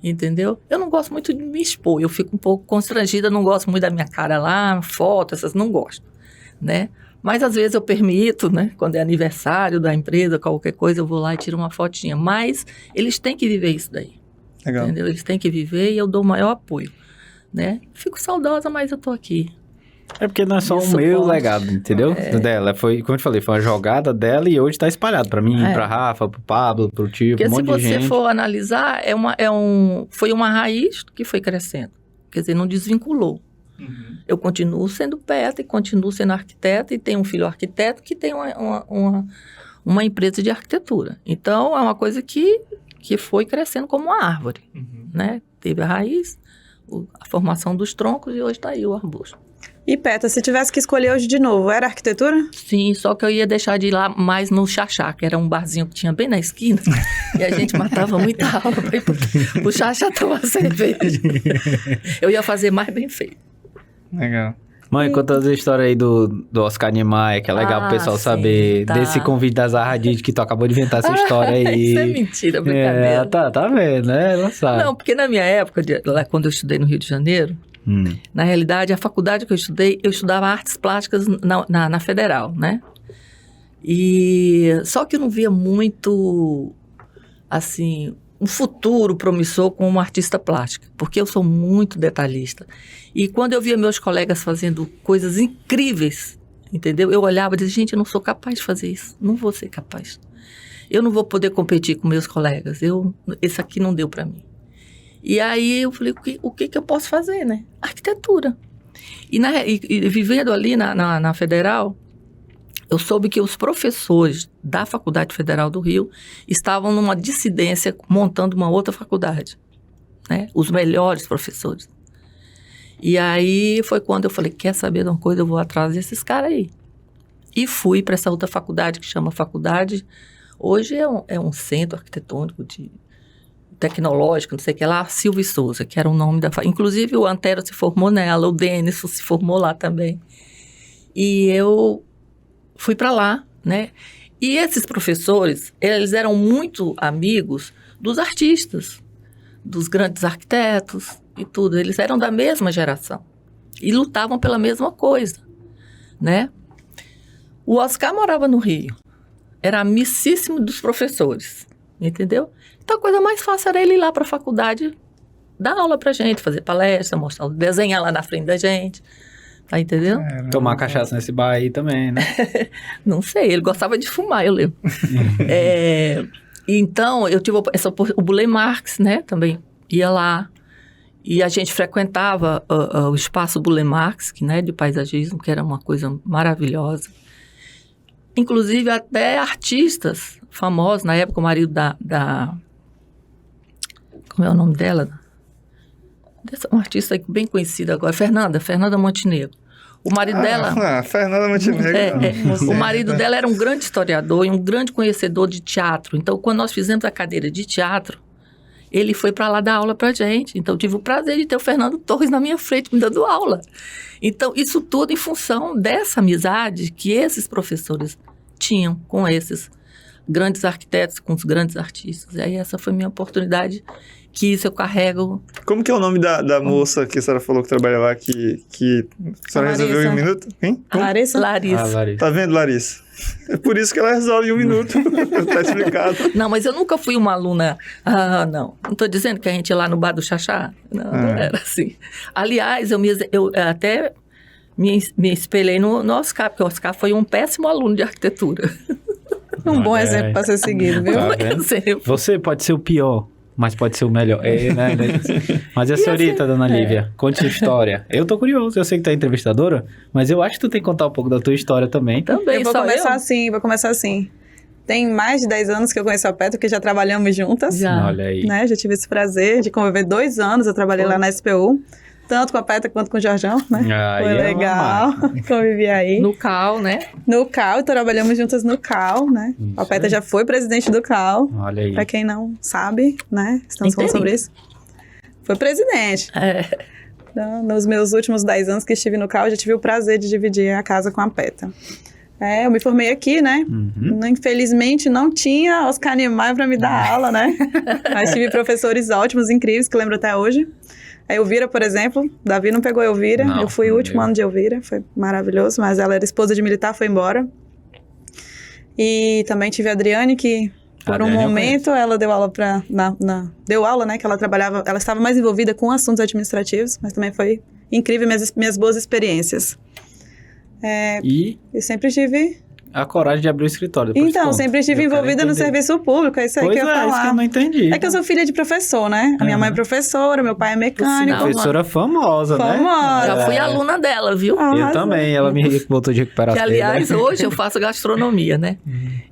Speaker 4: entendeu? Eu não gosto muito de me expor, eu fico um pouco constrangida, não gosto muito da minha cara lá, foto, não gosto, né? Mas às vezes eu permito, né? Quando é aniversário da empresa, qualquer coisa, eu vou lá e tiro uma fotinha. Mas eles têm que viver isso daí,
Speaker 2: Legal.
Speaker 4: entendeu? Eles têm que viver e eu dou o maior apoio. Né? Fico saudosa, mas eu tô aqui.
Speaker 3: É porque não é só o meu legado, entendeu? Dela. Foi, como eu te falei, foi uma jogada dela e hoje tá espalhado pra mim, pra Rafa, pro Pablo, pro tio,
Speaker 4: porque
Speaker 3: um monte de gente.
Speaker 4: Se você for analisar, foi uma raiz que foi crescendo. Quer dizer, não desvinculou. Eu continuo sendo Peta e continuo sendo arquiteta e tenho um filho arquiteto que tem uma empresa de arquitetura. Então, é uma coisa que foi crescendo como uma árvore, né? Teve a raiz, a formação dos troncos e hoje está aí o arbusto.
Speaker 1: E Peta, se tivesse que escolher hoje de novo, era arquitetura?
Speaker 4: Sim, só que eu ia deixar de ir lá mais no Xaxá, que era um barzinho que tinha bem na esquina, e a gente matava muita aula para ir pro Xaxá tomar cerveja. Eu ia fazer mais bem feito.
Speaker 2: Legal.
Speaker 3: Mãe, conta as histórias aí do Oscar Niemeyer, que é legal pro pessoal saber.
Speaker 4: Tá.
Speaker 3: Desse convite da Zaha Hadid, que tu acabou de inventar essa história aí.
Speaker 4: Isso é mentira, brincadeira.
Speaker 3: Tá vendo, né? Ela sabe.
Speaker 4: Não, porque na minha época, lá quando eu estudei no Rio de Janeiro, na realidade, a faculdade que eu estudava artes plásticas na Federal, né? Só que eu não via muito, assim, um futuro promissor como artista plástica, porque eu sou muito detalhista. E quando eu via meus colegas fazendo coisas incríveis, entendeu? Eu olhava e dizia, gente, eu não sou capaz de fazer isso, não vou ser capaz. Eu não vou poder competir com meus colegas, esse aqui não deu para mim. E aí eu falei, o que eu posso fazer, né? Arquitetura. E vivendo ali na Federal, eu soube que os professores da Faculdade Federal do Rio estavam numa dissidência montando uma outra faculdade, né? Os melhores professores. E aí foi quando eu falei, quer saber de uma coisa? Eu vou atrás desses caras aí. E fui para essa outra faculdade que chama Faculdade Hoje é um centro arquitetônico tecnológico, não sei o que lá, Silvio e Souza, que era o nome da... Inclusive, o Antero se formou nela, o Denison se formou lá também. E eu fui para lá, né? E esses professores, eles eram muito amigos dos artistas, dos grandes arquitetos e tudo. Eles eram da mesma geração e lutavam pela mesma coisa, né? O Oscar morava no Rio, era amicíssimo dos professores, entendeu? Então a coisa mais fácil era ele ir lá para a faculdade, dar aula pra gente, fazer palestra, mostrar, desenhar lá na frente da gente, tá entendendo?
Speaker 3: Tomar cachaça nesse bar aí também, né?
Speaker 4: Não sei, ele gostava de fumar, eu lembro. Então, eu tive o Burle Marx, né, também ia lá, e a gente frequentava o espaço Burle Marx, né, de paisagismo, que era uma coisa maravilhosa. Inclusive, até artistas famosos, na época, o marido como é o nome dela? Uma artista bem conhecida agora, Fernanda Montenegro. O marido dela...
Speaker 2: Fernanda Montenegro.
Speaker 4: O marido dela era um grande historiador e um grande conhecedor de teatro. Então, quando nós fizemos a cadeira de teatro, ele foi para lá dar aula pra gente. Então, eu tive o prazer de ter o Fernando Torres na minha frente me dando aula. Então, isso tudo em função dessa amizade que esses professores tinham com esses grandes arquitetos, com os grandes artistas. E aí, essa foi minha oportunidade, que isso eu carrego.
Speaker 2: Como que é o nome da moça que a senhora falou que trabalha lá, que a senhora resolveu em um minuto? Hein?
Speaker 1: Larissa?
Speaker 4: Larissa.
Speaker 2: Tá vendo, Larissa? É por isso que ela resolve em um minuto. Tá explicado.
Speaker 4: Não, mas eu nunca fui uma aluna... não. Não estou dizendo que a gente ia lá no bar do Xaxá. Não era assim. Aliás, eu até me espelhei no Oscar, porque o Oscar foi um péssimo aluno de arquitetura.
Speaker 1: Um bom exemplo para ser seguido, viu?
Speaker 3: Tá vendo? Você pode ser o pior, mas pode ser o melhor. Né? Mas e a senhorita, dona Lívia? Conte sua história. Eu tô curioso, eu sei que tu é entrevistadora, mas eu acho que tu tem que contar um pouco da tua história também.
Speaker 4: Também,
Speaker 1: eu vou começar assim. Tem mais de 10 anos que eu conheço a Petra, porque já trabalhamos juntas.
Speaker 4: Já.
Speaker 3: Olha aí.
Speaker 1: Né? Já tive esse prazer de conviver 2 anos, eu trabalhei lá na SPU. Tanto com a Petra quanto com o Jorjão, né? Foi legal, convivi aí.
Speaker 4: No CAL, né?
Speaker 1: No CAL, trabalhamos juntas no CAL, né? A Petra já foi presidente do CAL.
Speaker 3: Olha aí.
Speaker 1: Pra quem não sabe, né? Estamos falando sobre isso. Foi presidente. Então, nos meus últimos 10 anos que estive no CAL, já tive o prazer de dividir a casa com a Petra. Eu me formei aqui, né? Infelizmente, não tinha Oscar Niemeyer pra me dar aula, né? Mas tive professores ótimos, incríveis, que lembro até hoje. A Elvira, por exemplo, Davi não pegou a Elvira, eu fui o último ano de Elvira, foi maravilhoso, mas ela era esposa de militar, foi embora. E também tive a Adriane, que por um momento ela deu aula deu aula, né, que ela trabalhava, ela estava mais envolvida com assuntos administrativos, mas também foi incrível minhas boas experiências. E sempre tive...
Speaker 3: A coragem de abrir o escritório.
Speaker 1: Então, sempre estive envolvida no serviço público, é isso aí que eu ia falar.
Speaker 3: Isso que eu não entendi.
Speaker 1: É que eu sou filha de professor, né? A minha mãe é professora, meu pai é mecânico.
Speaker 3: Professora famosa, né?
Speaker 4: Já fui aluna dela, viu?
Speaker 3: Eu também, ela me botou de recuperação.
Speaker 4: Que, aliás, hoje eu faço gastronomia, né?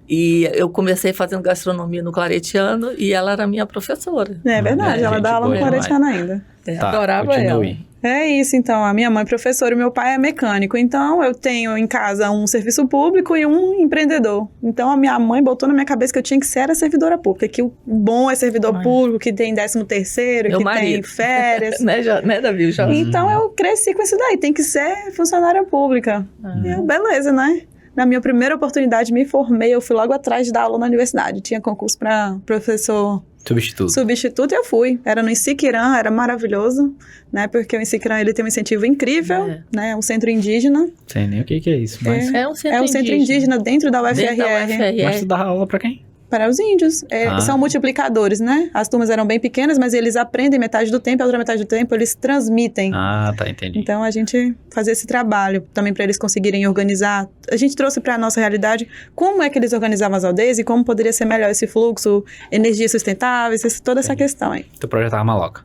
Speaker 4: E eu comecei fazendo gastronomia no Claretiano e ela era minha professora.
Speaker 1: É verdade, ela dá aula no Claretiano ainda.
Speaker 4: Adorava ela.
Speaker 1: É isso, então, a minha mãe é professora e meu pai é mecânico, então eu tenho em casa um serviço público e um empreendedor. Então a minha mãe botou na minha cabeça que eu tinha que ser a servidora pública, que o bom é servidor público, que tem 13º, que tem férias.
Speaker 4: né, Davi?
Speaker 1: Então eu cresci com isso daí, tem que ser funcionária pública. E beleza, né? Na minha primeira oportunidade, me formei, eu fui logo atrás de dar aula na universidade. Tinha concurso para professor... Substituto, eu fui. Era no Insiquirã, era maravilhoso, né? Porque o Insiquirã, ele tem um incentivo incrível, né? Um centro indígena.
Speaker 3: Sei nem o que é isso, mas...
Speaker 4: É um centro
Speaker 1: indígena dentro da UFRR.
Speaker 3: Mas tu dava aula pra quem?
Speaker 1: Para os índios. São multiplicadores, né? As turmas eram bem pequenas, mas eles aprendem metade do tempo, a outra metade do tempo eles transmitem.
Speaker 3: Tá, entendi.
Speaker 1: Então, a gente fazia esse trabalho também para eles conseguirem organizar. A gente trouxe para a nossa realidade como é que eles organizavam as aldeias e como poderia ser melhor esse fluxo, energias sustentáveis, toda essa questão aí.
Speaker 3: Tu projetava maloca?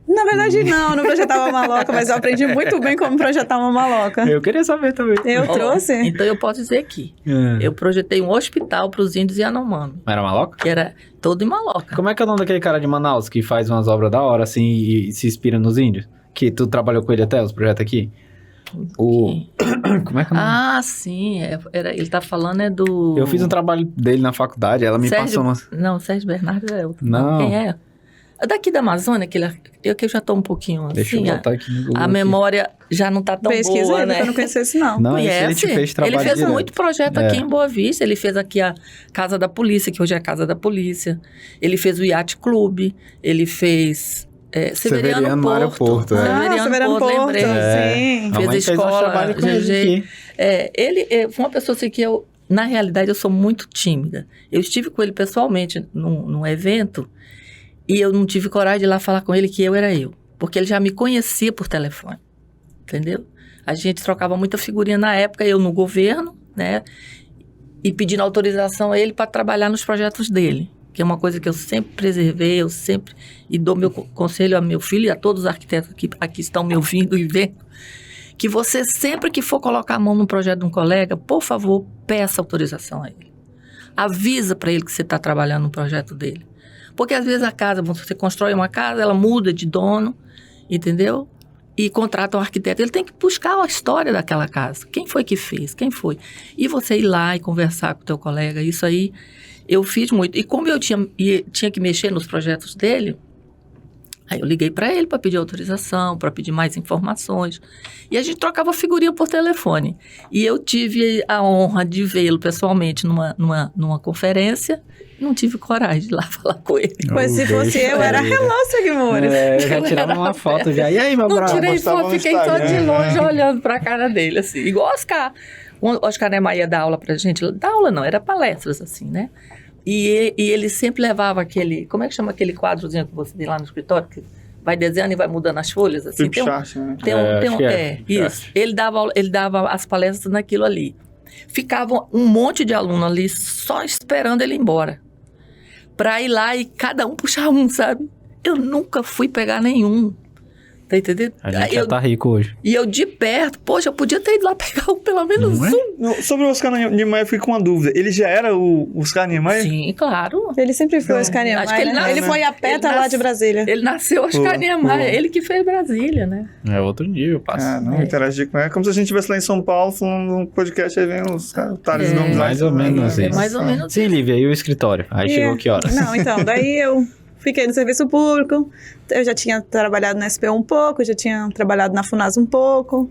Speaker 1: Na verdade, não projetava maloca, mas eu aprendi muito bem como projetar uma maloca.
Speaker 3: Eu queria saber também.
Speaker 1: Eu trouxe.
Speaker 4: Então, eu posso dizer aqui. Eu projetei um hospital para os índios Yanomami.
Speaker 3: Era maloca?
Speaker 4: Que era todo em maloca.
Speaker 3: Como é que é o nome daquele cara de Manaus que faz umas obras da hora, assim, e se inspira nos índios? Que tu trabalhou com ele até, os projetos aqui? Como é que é o nome?
Speaker 4: Ah, sim. Ele tá falando do...
Speaker 3: Eu fiz um trabalho dele na faculdade, ela me
Speaker 4: Sérgio,
Speaker 3: passou uma...
Speaker 4: Não, Sérgio Bernardo é outro.
Speaker 3: Não.
Speaker 4: Quem é? É daqui da Amazônia, que eu já tô um pouquinho
Speaker 3: Deixa
Speaker 4: assim.
Speaker 3: eu botar aqui no Google.
Speaker 4: A
Speaker 3: aqui.
Speaker 4: memória já não tá tão
Speaker 1: Pesquisa
Speaker 4: boa,
Speaker 1: aí,
Speaker 4: né?
Speaker 1: porque eu não conhecia esse não.
Speaker 3: Não, esse
Speaker 4: Conhece?
Speaker 3: ele te fez trabalho
Speaker 4: Ele fez
Speaker 3: direto.
Speaker 4: muito projeto aqui em Boa Vista. Ele fez aqui a Casa da Polícia, que hoje é a Casa da Polícia. Ele fez o Yacht Clube. Ele fez Severiano
Speaker 3: no aeroporto, é.
Speaker 1: Severiano Porto,
Speaker 4: lembrei.
Speaker 1: sim.
Speaker 3: A
Speaker 4: Fez
Speaker 3: mãe
Speaker 4: a
Speaker 3: fez uns
Speaker 4: escola,
Speaker 3: trabalhos com ele
Speaker 4: GG.
Speaker 3: aqui.
Speaker 4: Ele foi uma pessoa assim que eu, na realidade, eu sou muito tímida. Eu estive com ele pessoalmente num evento e eu não tive coragem de ir lá falar com ele que eu era eu. Porque ele já me conhecia por telefone, entendeu? A gente trocava muita figurinha na época, eu no governo, né? E pedindo autorização a ele para trabalhar nos projetos dele. Que é uma coisa que eu sempre preservei, e dou meu conselho a meu filho e a todos os arquitetos que aqui estão me ouvindo e vendo, que você sempre que for colocar a mão no projeto de um colega, por favor, peça autorização a ele. Avisa para ele que você está trabalhando no projeto dele. Porque às vezes a casa, você constrói uma casa, ela muda de dono, entendeu? E contrata um arquiteto. Ele tem que buscar a história daquela casa. Quem foi que fez? Quem foi? E você ir lá e conversar com o teu colega. Isso aí eu fiz muito. E como eu tinha que mexer nos projetos dele, aí eu liguei para ele para pedir autorização, para pedir mais informações. E a gente trocava figurinha por telefone. E eu tive a honra de vê-lo pessoalmente numa conferência. Não tive coragem de ir lá falar com ele.
Speaker 1: Pois se fosse eu, era hello, Seguimores.
Speaker 3: Eu já tirava uma foto já. E aí, meu
Speaker 4: Não
Speaker 3: bravo?
Speaker 4: tirei
Speaker 2: postava
Speaker 4: foto,
Speaker 2: no
Speaker 4: fiquei só de
Speaker 2: Instagram,
Speaker 4: longe
Speaker 2: né?
Speaker 4: olhando pra cara dele, assim. Igual o Oscar. O Oscar Niemeyer ia dar aula pra gente. Dar aula não, era palestras, assim, né? E ele sempre levava aquele... Como é que chama aquele quadrozinho que você tem lá no escritório? Que vai desenhando e vai mudando as folhas, assim.
Speaker 2: Flip chart, né?
Speaker 4: Isso. Ele dava as palestras naquilo ali. Ficava um monte de aluno ali só esperando ele ir embora. Pra ir lá e cada um puxar um, sabe? Eu nunca fui pegar nenhum. Tá entendendo?
Speaker 3: A gente já tá rico hoje.
Speaker 4: E eu de perto, poxa, eu podia ter ido lá pegar pelo menos
Speaker 3: Não é?
Speaker 4: um.
Speaker 2: Sobre o Oscar Niemeyer, eu fiquei com uma dúvida. Ele já era o Oscar Niemeyer?
Speaker 4: Sim, claro.
Speaker 1: Ele sempre foi o Oscar
Speaker 4: Acho que
Speaker 1: Niemeyer,
Speaker 4: ele
Speaker 1: né?
Speaker 4: nasce-
Speaker 1: Ele foi a PETA
Speaker 4: ele
Speaker 1: lá
Speaker 4: nasce-
Speaker 1: de Brasília.
Speaker 4: Ele nasceu Oscar Niemeyer, ele que fez Brasília, né?
Speaker 3: É outro nível, passa.
Speaker 2: Ah, não interagir com ele. É como se a gente estivesse lá em São Paulo falando num podcast, aí vem os Thales
Speaker 4: É.
Speaker 2: Gomes lá.
Speaker 3: Mais ou menos
Speaker 4: É
Speaker 3: isso.
Speaker 4: mais ou menos.
Speaker 3: Sim, Lívia, e o escritório? Aí chegou que horas?
Speaker 1: Não, então, daí eu fiquei no serviço público, eu já tinha trabalhado na SPU um pouco, já tinha trabalhado na FUNAS um pouco,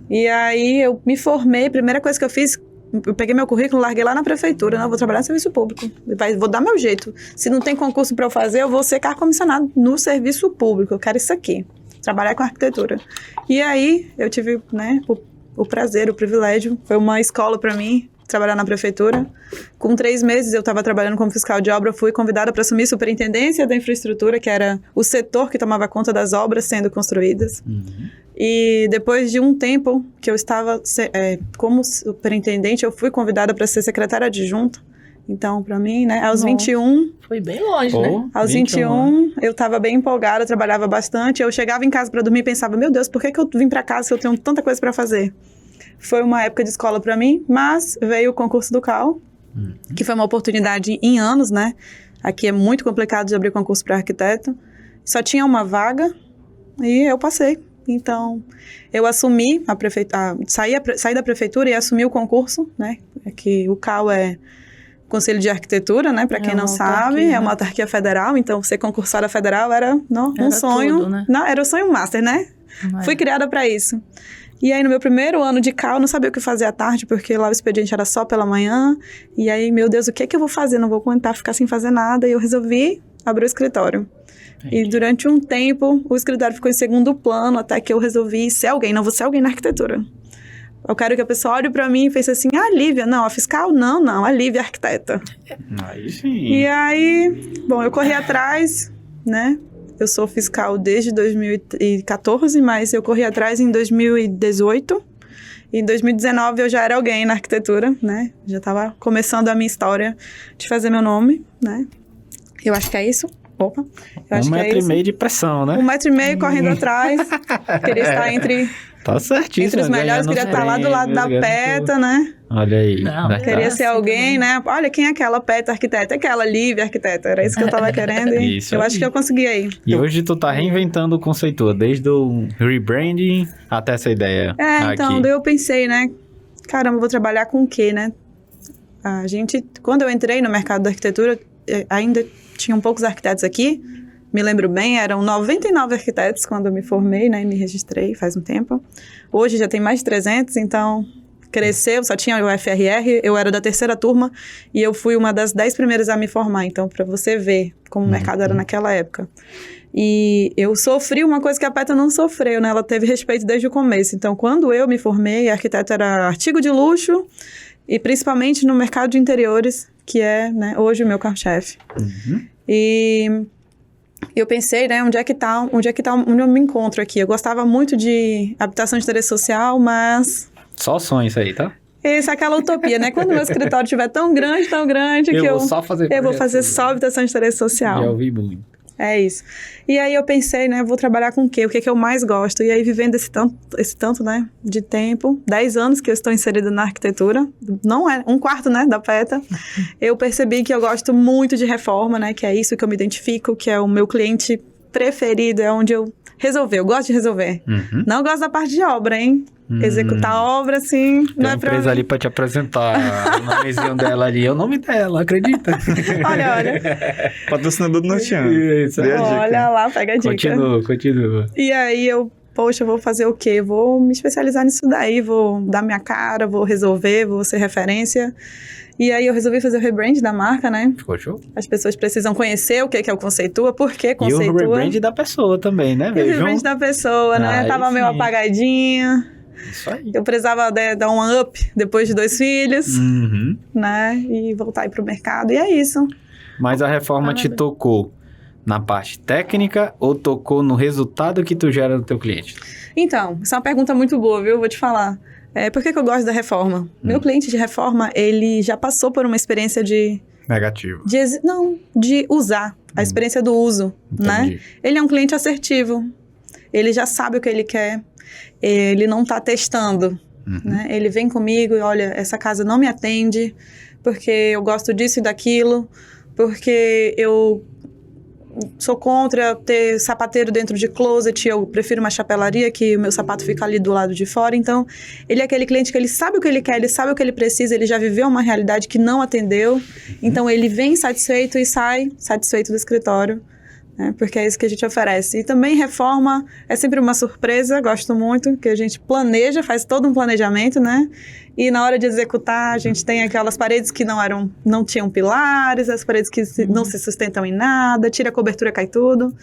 Speaker 1: e aí eu me formei, a primeira coisa que eu fiz, eu peguei meu currículo, larguei lá na prefeitura, não, vou trabalhar no serviço público, vou dar meu jeito, se não tem concurso para eu fazer, eu vou ser carcomissionado no serviço público, eu quero isso aqui, trabalhar com arquitetura. E aí eu tive, né, o prazer, o privilégio, foi uma escola para mim, trabalhar na prefeitura. Com 3 meses eu estava trabalhando como fiscal de obra, fui convidada para assumir superintendência da infraestrutura, que era o setor que tomava conta das obras sendo construídas. E depois de um tempo que eu estava como superintendente, eu fui convidada para ser secretária adjunta. Então, para mim, né, aos
Speaker 4: Nossa.
Speaker 1: 21...
Speaker 4: Foi bem longe, né?
Speaker 1: Aos 21, eu estava bem empolgada, trabalhava bastante. Eu chegava em casa para dormir e pensava, meu Deus, por que eu vim para casa se eu tenho tanta coisa para fazer? Foi uma época de escola para mim, mas veio o concurso do CAL, que foi uma oportunidade em anos, né? Aqui é muito complicado de abrir concurso para arquiteto. Só tinha uma vaga e eu passei. Então, eu assumi saí da prefeitura e assumi o concurso, né? Que o CAL é Conselho de Arquitetura, né? Para quem não sabe, é uma autarquia federal. Então, ser concursada federal era um sonho.
Speaker 4: Tudo, né?
Speaker 1: Não, era o sonho master, né? Fui criada para isso. E aí, no meu primeiro ano de CAL, eu não sabia o que fazer à tarde, porque lá o expediente era só pela manhã. E aí, meu Deus, o que eu vou fazer? Não vou aguentar ficar sem fazer nada. E eu resolvi abrir o escritório. E durante um tempo, o escritório ficou em segundo plano, até que eu resolvi ser alguém. Não vou ser alguém na arquitetura. Eu quero que a pessoa olhe pra mim e pense assim, a Lívia, não, a fiscal, não, a Lívia, arquiteta.
Speaker 3: Aí sim.
Speaker 1: E aí, bom, eu corri atrás, né? Eu sou fiscal desde 2014, mas eu corri atrás em 2018. E em 2019 eu já era alguém na arquitetura, né? Já estava começando a minha história de fazer meu nome, né? Eu acho que é isso. Opa, eu acho
Speaker 3: 1,5
Speaker 1: que é
Speaker 3: metro e
Speaker 1: isso.
Speaker 3: meio de pressão, né?
Speaker 1: 1,5 metro correndo atrás. Queria estar entre
Speaker 3: Tá certíssimo.
Speaker 1: os melhores,
Speaker 3: ganhando
Speaker 1: queria
Speaker 3: os
Speaker 1: estar lá do lado da
Speaker 3: prêmios, ganhando
Speaker 1: PETA,
Speaker 3: tudo.
Speaker 1: né?
Speaker 3: Olha aí.
Speaker 4: Não,
Speaker 3: né?
Speaker 1: Queria
Speaker 4: Ah,
Speaker 1: ser
Speaker 4: sim,
Speaker 1: alguém,
Speaker 4: também.
Speaker 1: né? Olha, quem é aquela PETA arquiteta? Aquela Lívia arquiteta. Era isso que eu tava querendo e
Speaker 3: Isso
Speaker 1: eu
Speaker 3: aí.
Speaker 1: acho que eu consegui aí.
Speaker 3: E hoje tu tá reinventando o Conceitua, desde o rebranding até essa ideia
Speaker 1: Então,
Speaker 3: aqui.
Speaker 1: daí eu pensei, né? Caramba, eu vou trabalhar com o quê, né? A gente, quando eu entrei no mercado da arquitetura, ainda tinham poucos arquitetos aqui. Me lembro bem, eram 99 arquitetos quando eu me formei, né? Me registrei faz um tempo. Hoje já tem mais de 300, então cresceu, só tinha o FRR, eu era da terceira turma e eu fui uma das 10 primeiras a me formar. Então, para você ver como o mercado era naquela época. E eu sofri uma coisa que a PETA não sofreu, né? Ela teve respeito desde o começo. Então, quando eu me formei, a arquiteta era artigo de luxo e principalmente no mercado de interiores, que é, né, hoje o meu carro-chefe. E eu pensei, né, onde eu me encontro aqui. Eu gostava muito de habitação de interesse social, mas
Speaker 3: Só sonho isso aí, tá?
Speaker 1: essa é aquela utopia, né? Quando o meu escritório estiver tão grande que
Speaker 3: Eu vou só fazer
Speaker 1: eu vou
Speaker 3: projeto.
Speaker 1: fazer só habitação de interesse social.
Speaker 3: Já ouvi muito.
Speaker 1: É isso. E aí eu pensei, né, vou trabalhar com o quê? O que é que eu mais gosto? E aí, vivendo esse tanto, né, de tempo, 10 anos que eu estou inserida na arquitetura, não é, 1/4, né, da PETA, eu percebi que eu gosto muito de reforma, né, que é isso que eu me identifico, que é o meu cliente preferido, é onde eu gosto de resolver. Não gosto da parte de obra, hein? Executar obra, assim,
Speaker 3: Tem
Speaker 1: não
Speaker 3: uma
Speaker 1: é pra
Speaker 3: empresa
Speaker 1: mim.
Speaker 3: ali pra te apresentar. O nomezinho dela ali é o nome dela, acredita?
Speaker 1: Olha.
Speaker 2: Patrocinador do Norteano.
Speaker 3: Isso.
Speaker 2: Dê a dica.
Speaker 1: Olha lá, pega a dica.
Speaker 3: Continua.
Speaker 1: E aí poxa, eu vou fazer o quê? Vou me especializar nisso daí, vou dar minha cara, vou resolver, vou ser referência. E aí eu resolvi fazer o rebrand da marca, né?
Speaker 3: Ficou show?
Speaker 1: As pessoas precisam conhecer o que é o Conceitua, por que
Speaker 3: E
Speaker 1: Conceitua.
Speaker 3: o rebrand da pessoa também, né?
Speaker 1: E o
Speaker 3: Veio
Speaker 1: rebrand
Speaker 3: junto.
Speaker 1: da pessoa, né?
Speaker 3: Aí
Speaker 1: Tava meio
Speaker 3: sim.
Speaker 1: apagadinha.
Speaker 3: Isso aí.
Speaker 1: Eu precisava dar um up depois de 2 filhos,
Speaker 3: Uhum.
Speaker 1: né? E voltar aí pro mercado. E é isso.
Speaker 3: Mas a reforma te
Speaker 4: Parabéns.
Speaker 3: tocou na parte técnica ou tocou no resultado que tu gera do teu cliente?
Speaker 1: Então, essa é uma pergunta muito boa, viu? Vou te falar. Por que eu gosto da reforma? Meu cliente de reforma, ele já passou por uma experiência de
Speaker 3: Negativo.
Speaker 1: de usar, a experiência do uso, né?
Speaker 3: Entendi.
Speaker 1: Ele é um cliente assertivo, ele já sabe o que ele quer, ele não está testando, né? Ele vem comigo e olha, essa casa não me atende, porque eu gosto disso e daquilo, porque eu sou contra ter sapateiro dentro de closet, eu prefiro uma chapelaria que o meu sapato fica ali do lado de fora. Então, ele é aquele cliente que ele sabe o que ele quer, ele sabe o que ele precisa, ele já viveu uma realidade que não atendeu. Então, ele vem satisfeito e sai satisfeito do escritório, né? Porque é isso que a gente oferece. E também reforma é sempre uma surpresa, gosto muito, que a gente planeja, faz todo um planejamento, né? E na hora de executar, a gente tem aquelas paredes que não tinham pilares, as paredes que não se sustentam em nada, tira a cobertura, cai tudo.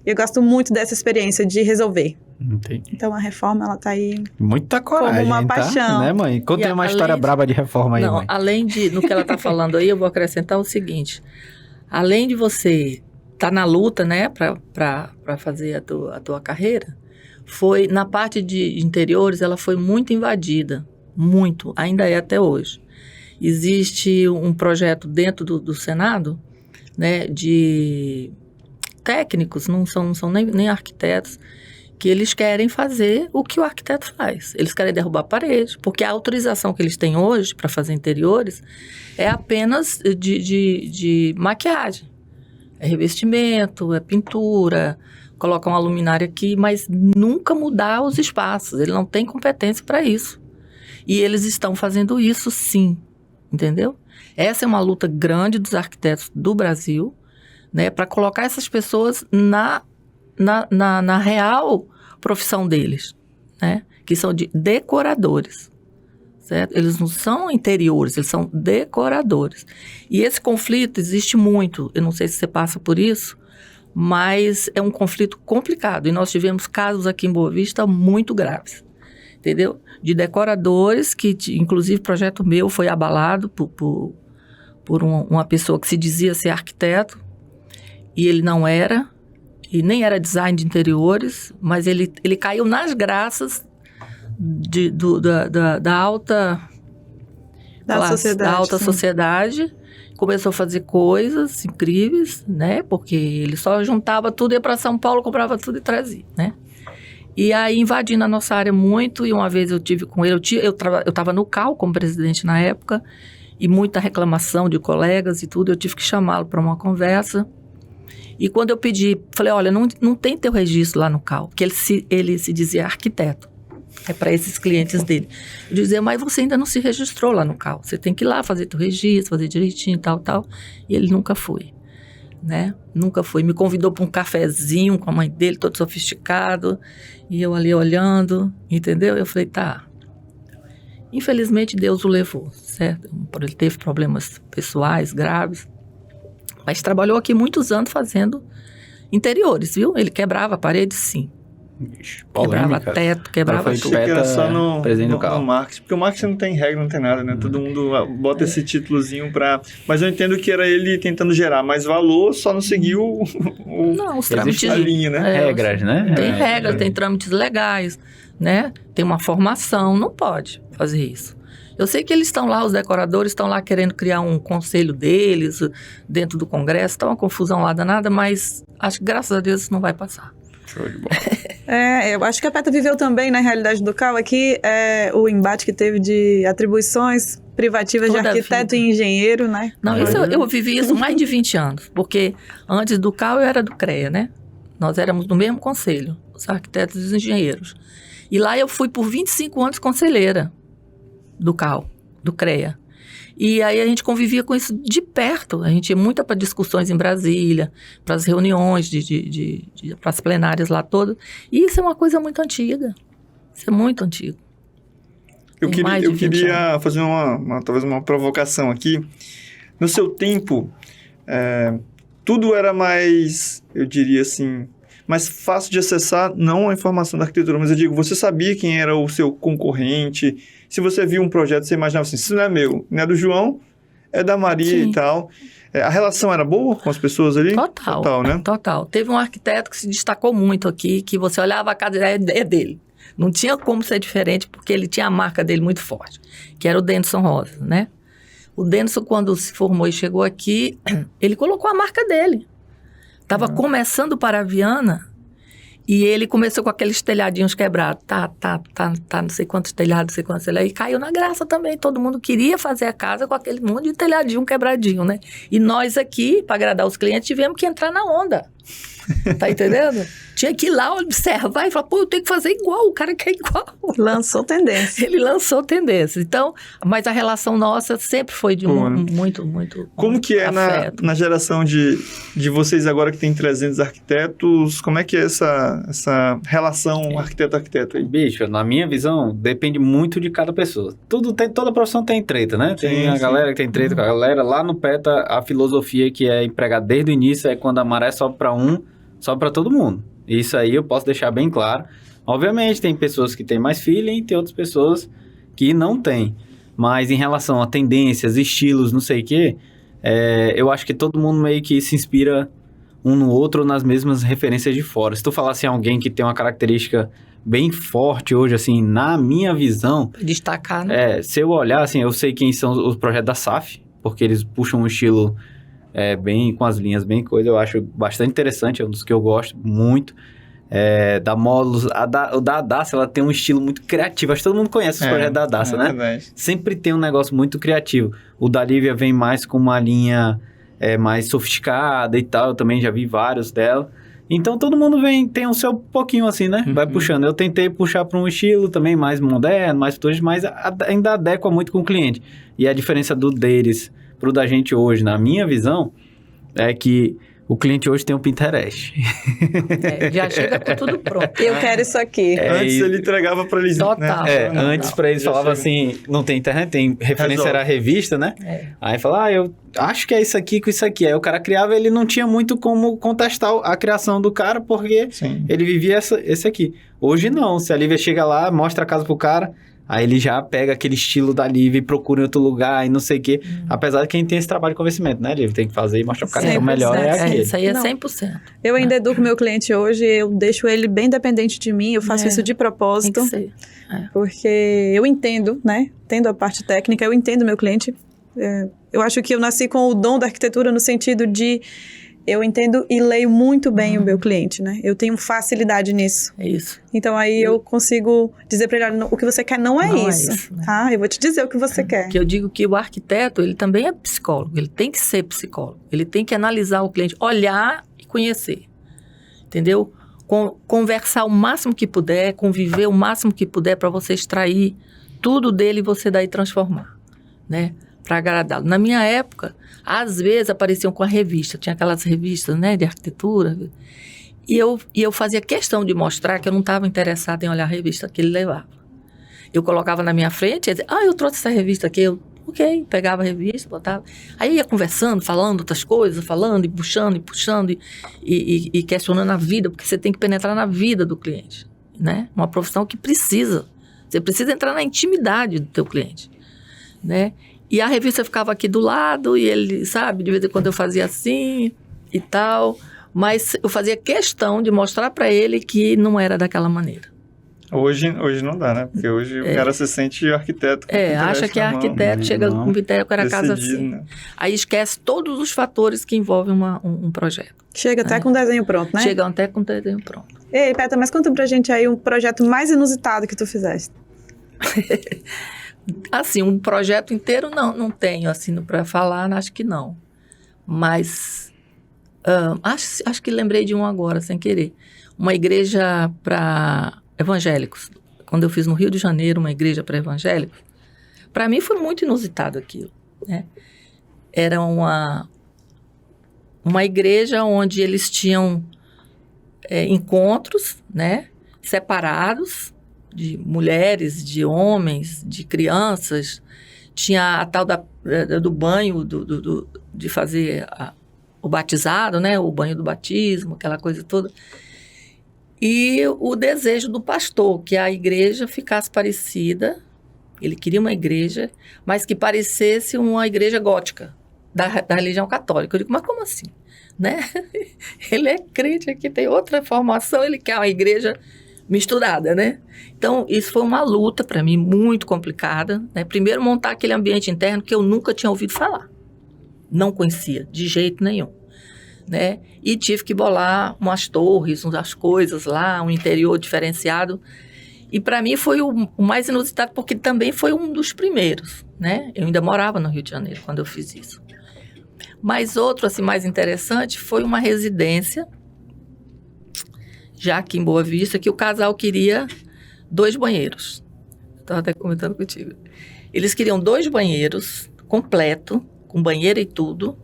Speaker 1: E eu gosto muito dessa experiência de resolver.
Speaker 3: Entendi.
Speaker 1: Então, a reforma, ela tá aí.
Speaker 3: Muita coragem,
Speaker 1: Como uma
Speaker 3: tá?
Speaker 1: paixão.
Speaker 3: Né, mãe? Conta
Speaker 4: E
Speaker 3: aí uma
Speaker 4: além
Speaker 3: história
Speaker 4: de-
Speaker 3: braba de reforma aí,
Speaker 4: Não,
Speaker 3: mãe.
Speaker 4: além no que ela está falando aí, eu vou acrescentar o seguinte. Além de você estar na luta, né, para fazer a tua carreira, foi, na parte de interiores, ela foi muito invadida. Muito, ainda é até hoje. Existe um projeto dentro do Senado, né, de técnicos, não são nem arquitetos, que eles querem fazer o que o arquiteto faz. Eles querem derrubar a parede, porque a autorização que eles têm hoje para fazer interiores é apenas de maquiagem. É revestimento, é pintura, colocar uma luminária aqui, mas nunca mudar os espaços. Ele não tem competência para isso. E eles estão fazendo isso sim, entendeu? Essa é uma luta grande dos arquitetos do Brasil, né, para colocar essas pessoas na real profissão deles, né, que são de decoradores, certo? Eles não são interiores, eles são decoradores. E esse conflito existe muito, eu não sei se você passa por isso, mas é um conflito complicado. E nós tivemos casos aqui em Boa Vista muito graves, entendeu? De decoradores que, inclusive, o projeto meu foi abalado por uma pessoa que se dizia ser arquiteto, e ele não era, e nem era design de interiores, mas ele caiu nas graças da alta
Speaker 1: Da
Speaker 4: classe,
Speaker 1: sociedade.
Speaker 4: da alta
Speaker 1: sim.
Speaker 4: sociedade, Começou a fazer coisas incríveis, né? Porque ele só juntava tudo, ia para São Paulo, comprava tudo e trazia, né? E aí, invadindo a nossa área muito, e uma vez eu tive com ele, eu estava no CAL como presidente na época, e muita reclamação de colegas e tudo, eu tive que chamá-lo para uma conversa. E quando eu pedi, falei, olha, não tem teu registro lá no CAL, porque ele se dizia arquiteto, é para esses clientes dele. Eu dizia, mas você ainda não se registrou lá no CAL, você tem que ir lá fazer teu registro, fazer direitinho, tal. E ele nunca foi, né? Nunca foi. Me convidou para um cafezinho com a mãe dele, todo sofisticado, e eu ali olhando, entendeu? Eu falei, tá. Infelizmente, Deus o levou, certo? Ele teve problemas pessoais graves, mas trabalhou aqui muitos anos fazendo interiores, viu? Ele quebrava a parede, sim. Quebrava teto, quebrava
Speaker 2: Achei
Speaker 4: tudo.
Speaker 2: que era só no
Speaker 3: carro.
Speaker 2: marketing, porque o marketing não tem regra, não tem nada, né? Todo mundo bota esse títulozinho pra... Mas eu entendo que era ele tentando gerar mais valor, só não seguiu
Speaker 4: Não, os trâmites...
Speaker 2: a linha, né?
Speaker 3: Regras, né?
Speaker 4: Tem regras, tem trâmites legais, né? Tem uma formação, não pode fazer isso. Eu sei que eles estão lá, os decoradores estão lá querendo criar um conselho deles dentro do Congresso, tá uma confusão lá danada, mas acho que graças a Deus isso não vai passar.
Speaker 3: Show de bola.
Speaker 1: Eu acho que a PETA viveu também na realidade do CAL aqui o embate que teve de atribuições privativas
Speaker 4: Toda
Speaker 1: de arquiteto e engenheiro, né?
Speaker 4: Não, isso eu vivi isso mais de 20 anos, porque antes do CAL eu era do CREA, né? Nós éramos do mesmo conselho, os arquitetos e os engenheiros. E lá eu fui por 25 anos conselheira do CAL, do CREA. E aí a gente convivia com isso de perto. A gente ia muito para discussões em Brasília, para as reuniões, para as plenárias lá todas. E isso é uma coisa muito antiga. Isso é muito antigo.
Speaker 2: Eu queria fazer talvez uma provocação aqui. No seu tempo, tudo era mais, eu diria assim, mais fácil de acessar, não a informação da arquitetura, mas eu digo, você sabia quem era o seu concorrente. Se você viu um projeto, você imaginava assim, isso não é meu, não é do João, é da Maria. Sim. E tal. A relação era boa com as pessoas ali?
Speaker 4: Total, né? Total. Teve um arquiteto que se destacou muito aqui, que você olhava a casa é dele. Não tinha como ser diferente, porque ele tinha a marca dele muito forte, que era o Denison Rosa, né? O Denison, quando se formou e chegou aqui, ele colocou a marca dele. Estava começando para a Viana, e ele começou com aqueles telhadinhos quebrados. Não sei quantos telhados, e caiu na graça também. Todo mundo queria fazer a casa com aquele monte de telhadinho quebradinho, né? E nós aqui, para agradar os clientes, tivemos que entrar na onda. Tá entendendo? Tinha que ir lá observar e falar, eu tenho que fazer igual, o cara quer igual.
Speaker 1: Lançou tendência.
Speaker 4: Ele lançou tendência. Então, mas a relação nossa sempre foi de muito
Speaker 2: Como que é na geração de vocês agora que tem 300 arquitetos, como é que é essa relação arquiteto-arquiteto aí?
Speaker 3: Bicho, na minha visão, depende muito de cada pessoa. Toda profissão tem treta, né? Tem a galera que tem treta com a galera. Lá no PETA, a filosofia que é empregada desde o início é quando a maré sobe para sobe para todo mundo. Isso aí eu posso deixar bem claro. Obviamente, tem pessoas que têm mais feeling, tem outras pessoas que não têm. Mas em relação a tendências, estilos, não sei o quê, eu acho que todo mundo meio que se inspira um no outro nas mesmas referências de fora. Se tu falasse em alguém que tem uma característica bem forte hoje, assim, na minha visão...
Speaker 4: Destacar, né?
Speaker 3: Se eu olhar, assim, eu sei quem são os projetos da SAF, porque eles puxam um estilo... bem com as linhas, bem coisa, eu acho bastante interessante, é um dos que eu gosto muito. Da Módulos, o da Adassa, ela tem um estilo muito criativo, acho que todo mundo conhece os projetos da Adassa, né?
Speaker 2: Verdade.
Speaker 3: Sempre tem um negócio muito criativo. O da Lívia vem mais com uma linha mais sofisticada e tal, eu também já vi vários dela. Então todo mundo tem o seu pouquinho assim, né? Vai puxando. Eu tentei puxar para um estilo também mais moderno, mais futurista, mas ainda adequa muito com o cliente. E a diferença deles pro da gente hoje, na minha visão, é que o cliente hoje tem um Pinterest.
Speaker 4: Já chega com tudo pronto.
Speaker 1: Eu quero isso aqui.
Speaker 2: Antes ele entregava para eles...
Speaker 4: Total.
Speaker 2: Né?
Speaker 3: Antes para eles falava assim, não tem internet, tem referência, era a revista, né? Aí falava, eu acho que é isso aqui com isso aqui. Aí o cara criava, ele não tinha muito como contestar a criação do cara, porque ele vivia esse aqui. Hoje não, se a Lívia chega lá, mostra a casa pro cara... Aí ele já pega aquele estilo da Lívia e procura em outro lugar e não sei o quê. Apesar de quem tem esse trabalho de convencimento, né, Lívia? Tem que fazer e mostrar pro cara que o melhor é aquele.
Speaker 4: Isso aí é 100%.
Speaker 1: Eu ainda educo meu cliente hoje, eu deixo ele bem dependente de mim, eu faço isso de propósito.
Speaker 4: Tem que ser.
Speaker 1: Porque eu entendo, né? Tendo a parte técnica, eu entendo meu cliente. Eu acho que eu nasci com o dom da arquitetura no sentido de eu entendo e leio muito bem o meu cliente, né? Eu tenho facilidade nisso.
Speaker 4: É isso.
Speaker 1: Então aí eu consigo dizer para ele, o que você quer não é isso,
Speaker 4: né?
Speaker 1: tá? Eu vou te dizer o que você quer.
Speaker 4: Que eu digo que o arquiteto, ele também é psicólogo, ele tem que ser psicólogo, ele tem que analisar o cliente, olhar e conhecer, entendeu? Conversar o máximo que puder, conviver o máximo que puder para você extrair tudo dele e você daí transformar, né? Para agradá-lo. Na minha época, às vezes apareciam com a revista, tinha aquelas revistas, né, de arquitetura, e eu fazia questão de mostrar que eu não estava interessada em olhar a revista que ele levava. Eu colocava na minha frente e ia dizer, eu trouxe essa revista aqui, ok, pegava a revista, botava. Aí ia conversando, falando outras coisas, falando e puxando e questionando a vida, porque você tem que penetrar na vida do cliente, né? Uma profissão que precisa. Você precisa entrar na intimidade do teu cliente, né? E a revista ficava aqui do lado e ele, sabe, de vez em quando eu fazia assim e tal, mas eu fazia questão de mostrar para ele que não era daquela maneira.
Speaker 2: Hoje não dá, né? Porque hoje o cara se sente arquiteto.
Speaker 4: Acha que é arquiteto, chega com o Viteco, era casa assim.
Speaker 2: Né?
Speaker 4: Aí esquece todos os fatores que envolvem um projeto.
Speaker 1: Chega até com o desenho pronto, né?
Speaker 4: Chega até com o desenho pronto.
Speaker 1: Ei, Petra, mas conta pra gente aí um projeto mais inusitado que tu fizeste.
Speaker 4: Assim, um projeto inteiro não tenho, assim, para falar, acho que não. Mas acho que lembrei de um agora, sem querer. Uma igreja para evangélicos. Quando eu fiz no Rio de Janeiro uma igreja para evangélicos, para mim foi muito inusitado aquilo, né? Era uma igreja onde eles tinham encontros, né, separados, de mulheres, de homens, de crianças. Tinha a tal do banho, de fazer o batizado, né? O banho do batismo, aquela coisa toda. E o desejo do pastor, que a igreja ficasse parecida, ele queria uma igreja, mas que parecesse uma igreja gótica, da religião católica. Eu digo, mas como assim? Né? Ele é crente aqui, tem outra formação, ele quer uma igreja misturada, né? Então, isso foi uma luta para mim muito complicada, né? Primeiro, montar aquele ambiente interno que eu nunca tinha ouvido falar. Não conhecia, de jeito nenhum, né? E tive que bolar umas torres, umas coisas lá, um interior diferenciado. E para mim foi o mais inusitado, porque também foi um dos primeiros, né? Eu ainda morava no Rio de Janeiro quando eu fiz isso. Mas outro, assim, mais interessante foi uma residência, já aqui em Boa Vista, que o casal queria 2 banheiros. Estava até comentando contigo. Eles queriam 2 banheiros, completo, com banheiro e tudo,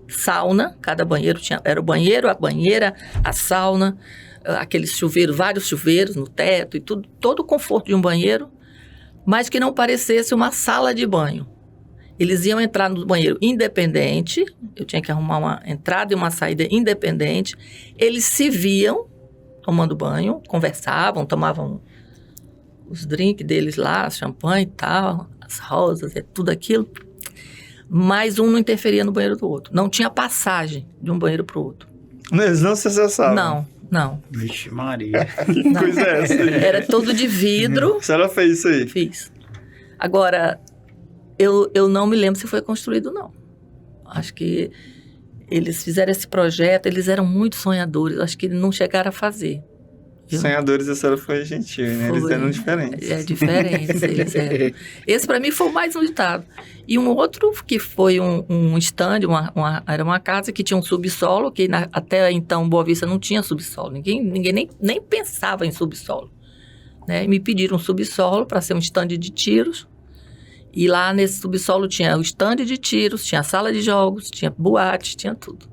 Speaker 4: sauna, cada banheiro era o banheiro, a banheira, a sauna, aqueles chuveiros, vários chuveiros no teto e tudo, todo o conforto de um banheiro, mas que não parecesse uma sala de banho. Eles iam entrar no banheiro independente, eu tinha que arrumar uma entrada e uma saída independente, eles se viam tomando banho, conversavam, tomavam os drinks deles lá, champanhe e tal, as rosas, tudo aquilo, mas um não interferia no banheiro do outro. Não tinha passagem de um banheiro para o outro.
Speaker 2: Eles não se acessavam?
Speaker 4: Não.
Speaker 3: Vixe Maria.
Speaker 2: Que coisa é essa aí?
Speaker 4: Era todo de vidro.
Speaker 2: A senhora fez isso aí?
Speaker 4: Fiz. Agora, eu não me lembro se foi construído, não. Acho que eles fizeram esse projeto, eles eram muito sonhadores, acho que não chegaram a fazer. Viu?
Speaker 2: Sonhadores, a senhora foi gentil, né? Eles eram diferentes.
Speaker 4: É, diferentes, eles eram. Esse, para mim, foi o mais inusitado. E um outro que foi um stand, era uma casa que tinha um subsolo, que até então Boa Vista não tinha subsolo. Ninguém nem pensava em subsolo. Né? E me pediram um subsolo para ser um stand de tiros. E lá nesse subsolo tinha o stand de tiros, tinha a sala de jogos, tinha boate, tinha tudo.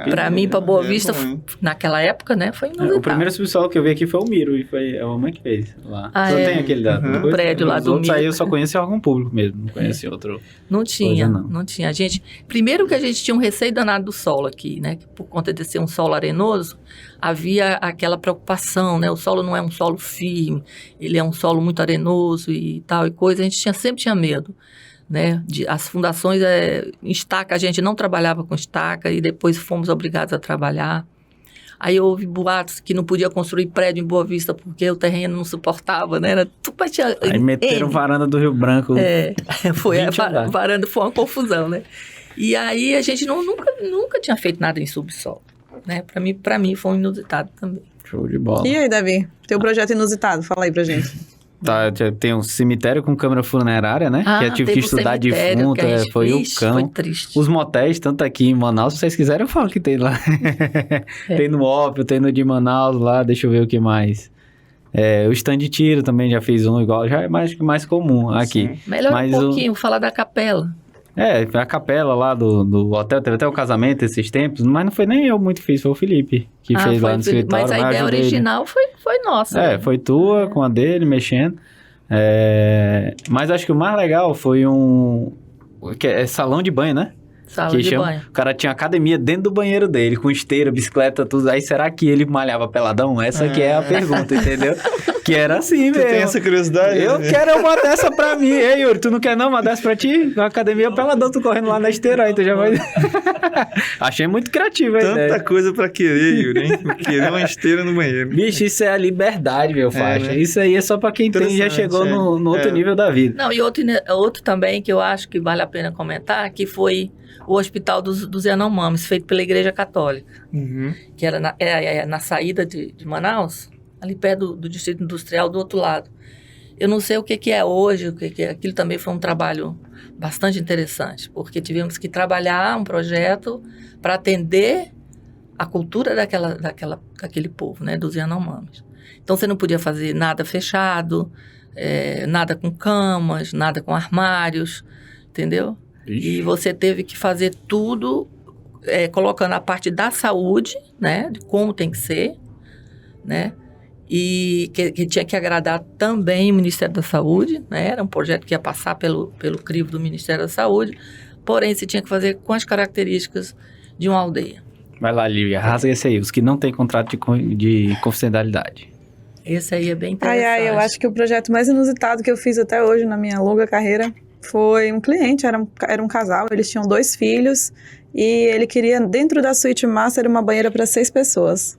Speaker 4: Para mim, para Boa Vista, naquela época, né, foi inusitado.
Speaker 3: O primeiro subsolo que eu vi aqui foi o Miro, e foi a mamãe que fez lá.
Speaker 4: Ah,
Speaker 3: só tem aquele
Speaker 4: do prédio lá do Miro.
Speaker 3: Aí eu só conheci órgão público mesmo, não conheci outro.
Speaker 4: Não tinha, não tinha. Primeiro que a gente tinha um receio danado do solo aqui, né, que por conta de ser um solo arenoso, havia aquela preocupação, né, o solo não é um solo firme, ele é um solo muito arenoso e tal e coisa, a gente sempre tinha medo. Né? As fundações, estaca, a gente não trabalhava com estaca e depois fomos obrigados a trabalhar. Aí houve boatos que não podia construir prédio em Boa Vista porque o terreno não suportava, né? Era tudo
Speaker 3: Aí meteram varanda do Rio Branco.
Speaker 4: Foi,
Speaker 3: 20 andares.
Speaker 4: varanda foi uma confusão, né? E aí a gente nunca tinha feito nada em subsolo, né? Para mim foi um inusitado também.
Speaker 3: Show de bola.
Speaker 1: E aí, Davi? Teu projeto inusitado, fala aí pra gente.
Speaker 3: Tá, tem um cemitério com câmara funerária, né? Que eu tive que estudar defunto, foi o cão.
Speaker 4: Foi triste.
Speaker 3: Os motéis, tanto aqui em Manaus, se vocês quiserem eu falo que tem lá. Tem no Ópio, tem no de Manaus lá, deixa eu ver o que mais. O stand de tiro também já fiz um igual, já é mais comum aqui.
Speaker 2: Sim.
Speaker 4: Melhor
Speaker 3: Mas
Speaker 4: um pouquinho, falar da capela.
Speaker 3: A capela lá do hotel, teve até o casamento esses tempos, mas não foi nem eu muito que fiz, foi o Felipe que fez lá no escritório.
Speaker 4: Mas a ideia
Speaker 3: ajudei ele.
Speaker 4: original foi nossa. Né?
Speaker 3: Foi tua com a dele, mexendo. Mas acho que o mais legal foi que é salão de banho, né?
Speaker 4: Sala de banho.
Speaker 3: O cara tinha academia dentro do banheiro dele, com esteira, bicicleta, tudo. Aí será que ele malhava peladão? Essa que é a pergunta, entendeu? Que era assim, velho.
Speaker 2: Tu tem essa curiosidade?
Speaker 3: Eu quero uma dessa pra mim. Ei, Yuri, tu não quer não uma dessa pra ti? Na academia peladão, tu correndo lá na esteira, aí tu já vai... Achei muito criativo a ideia.
Speaker 2: Tanta coisa pra querer, Yuri, hein? Querer uma esteira no banheiro.
Speaker 3: Bicho, isso é a liberdade, meu faixa.
Speaker 2: Né?
Speaker 3: Isso aí é só pra quem já chegou no outro nível da vida.
Speaker 4: Não, e outro também que eu acho que vale a pena comentar, que foi o Hospital dos Yanomamis, feito pela Igreja Católica,
Speaker 2: Uhum.
Speaker 4: que era na saída de Manaus, ali perto do Distrito Industrial, do outro lado. Eu não sei o que é hoje, aquilo também foi um trabalho bastante interessante, porque tivemos que trabalhar um projeto para atender a cultura daquele povo, né, dos Yanomamis. Então, você não podia fazer nada fechado, nada com camas, nada com armários, entendeu? E você teve que fazer tudo colocando a parte da saúde, né? De como tem que ser, né? E que tinha que agradar também o Ministério da Saúde, né? Era um projeto que ia passar pelo crivo do Ministério da Saúde, porém, você tinha que fazer com as características de uma aldeia.
Speaker 3: Vai lá, Lívia, rasga esse aí, os que não têm contrato de confidencialidade.
Speaker 4: Esse aí é bem interessante.
Speaker 1: Eu acho que o projeto mais inusitado que eu fiz até hoje na minha longa carreira foi um cliente, era um casal, eles tinham 2 filhos e ele queria, dentro da suíte master, uma banheira para 6 pessoas.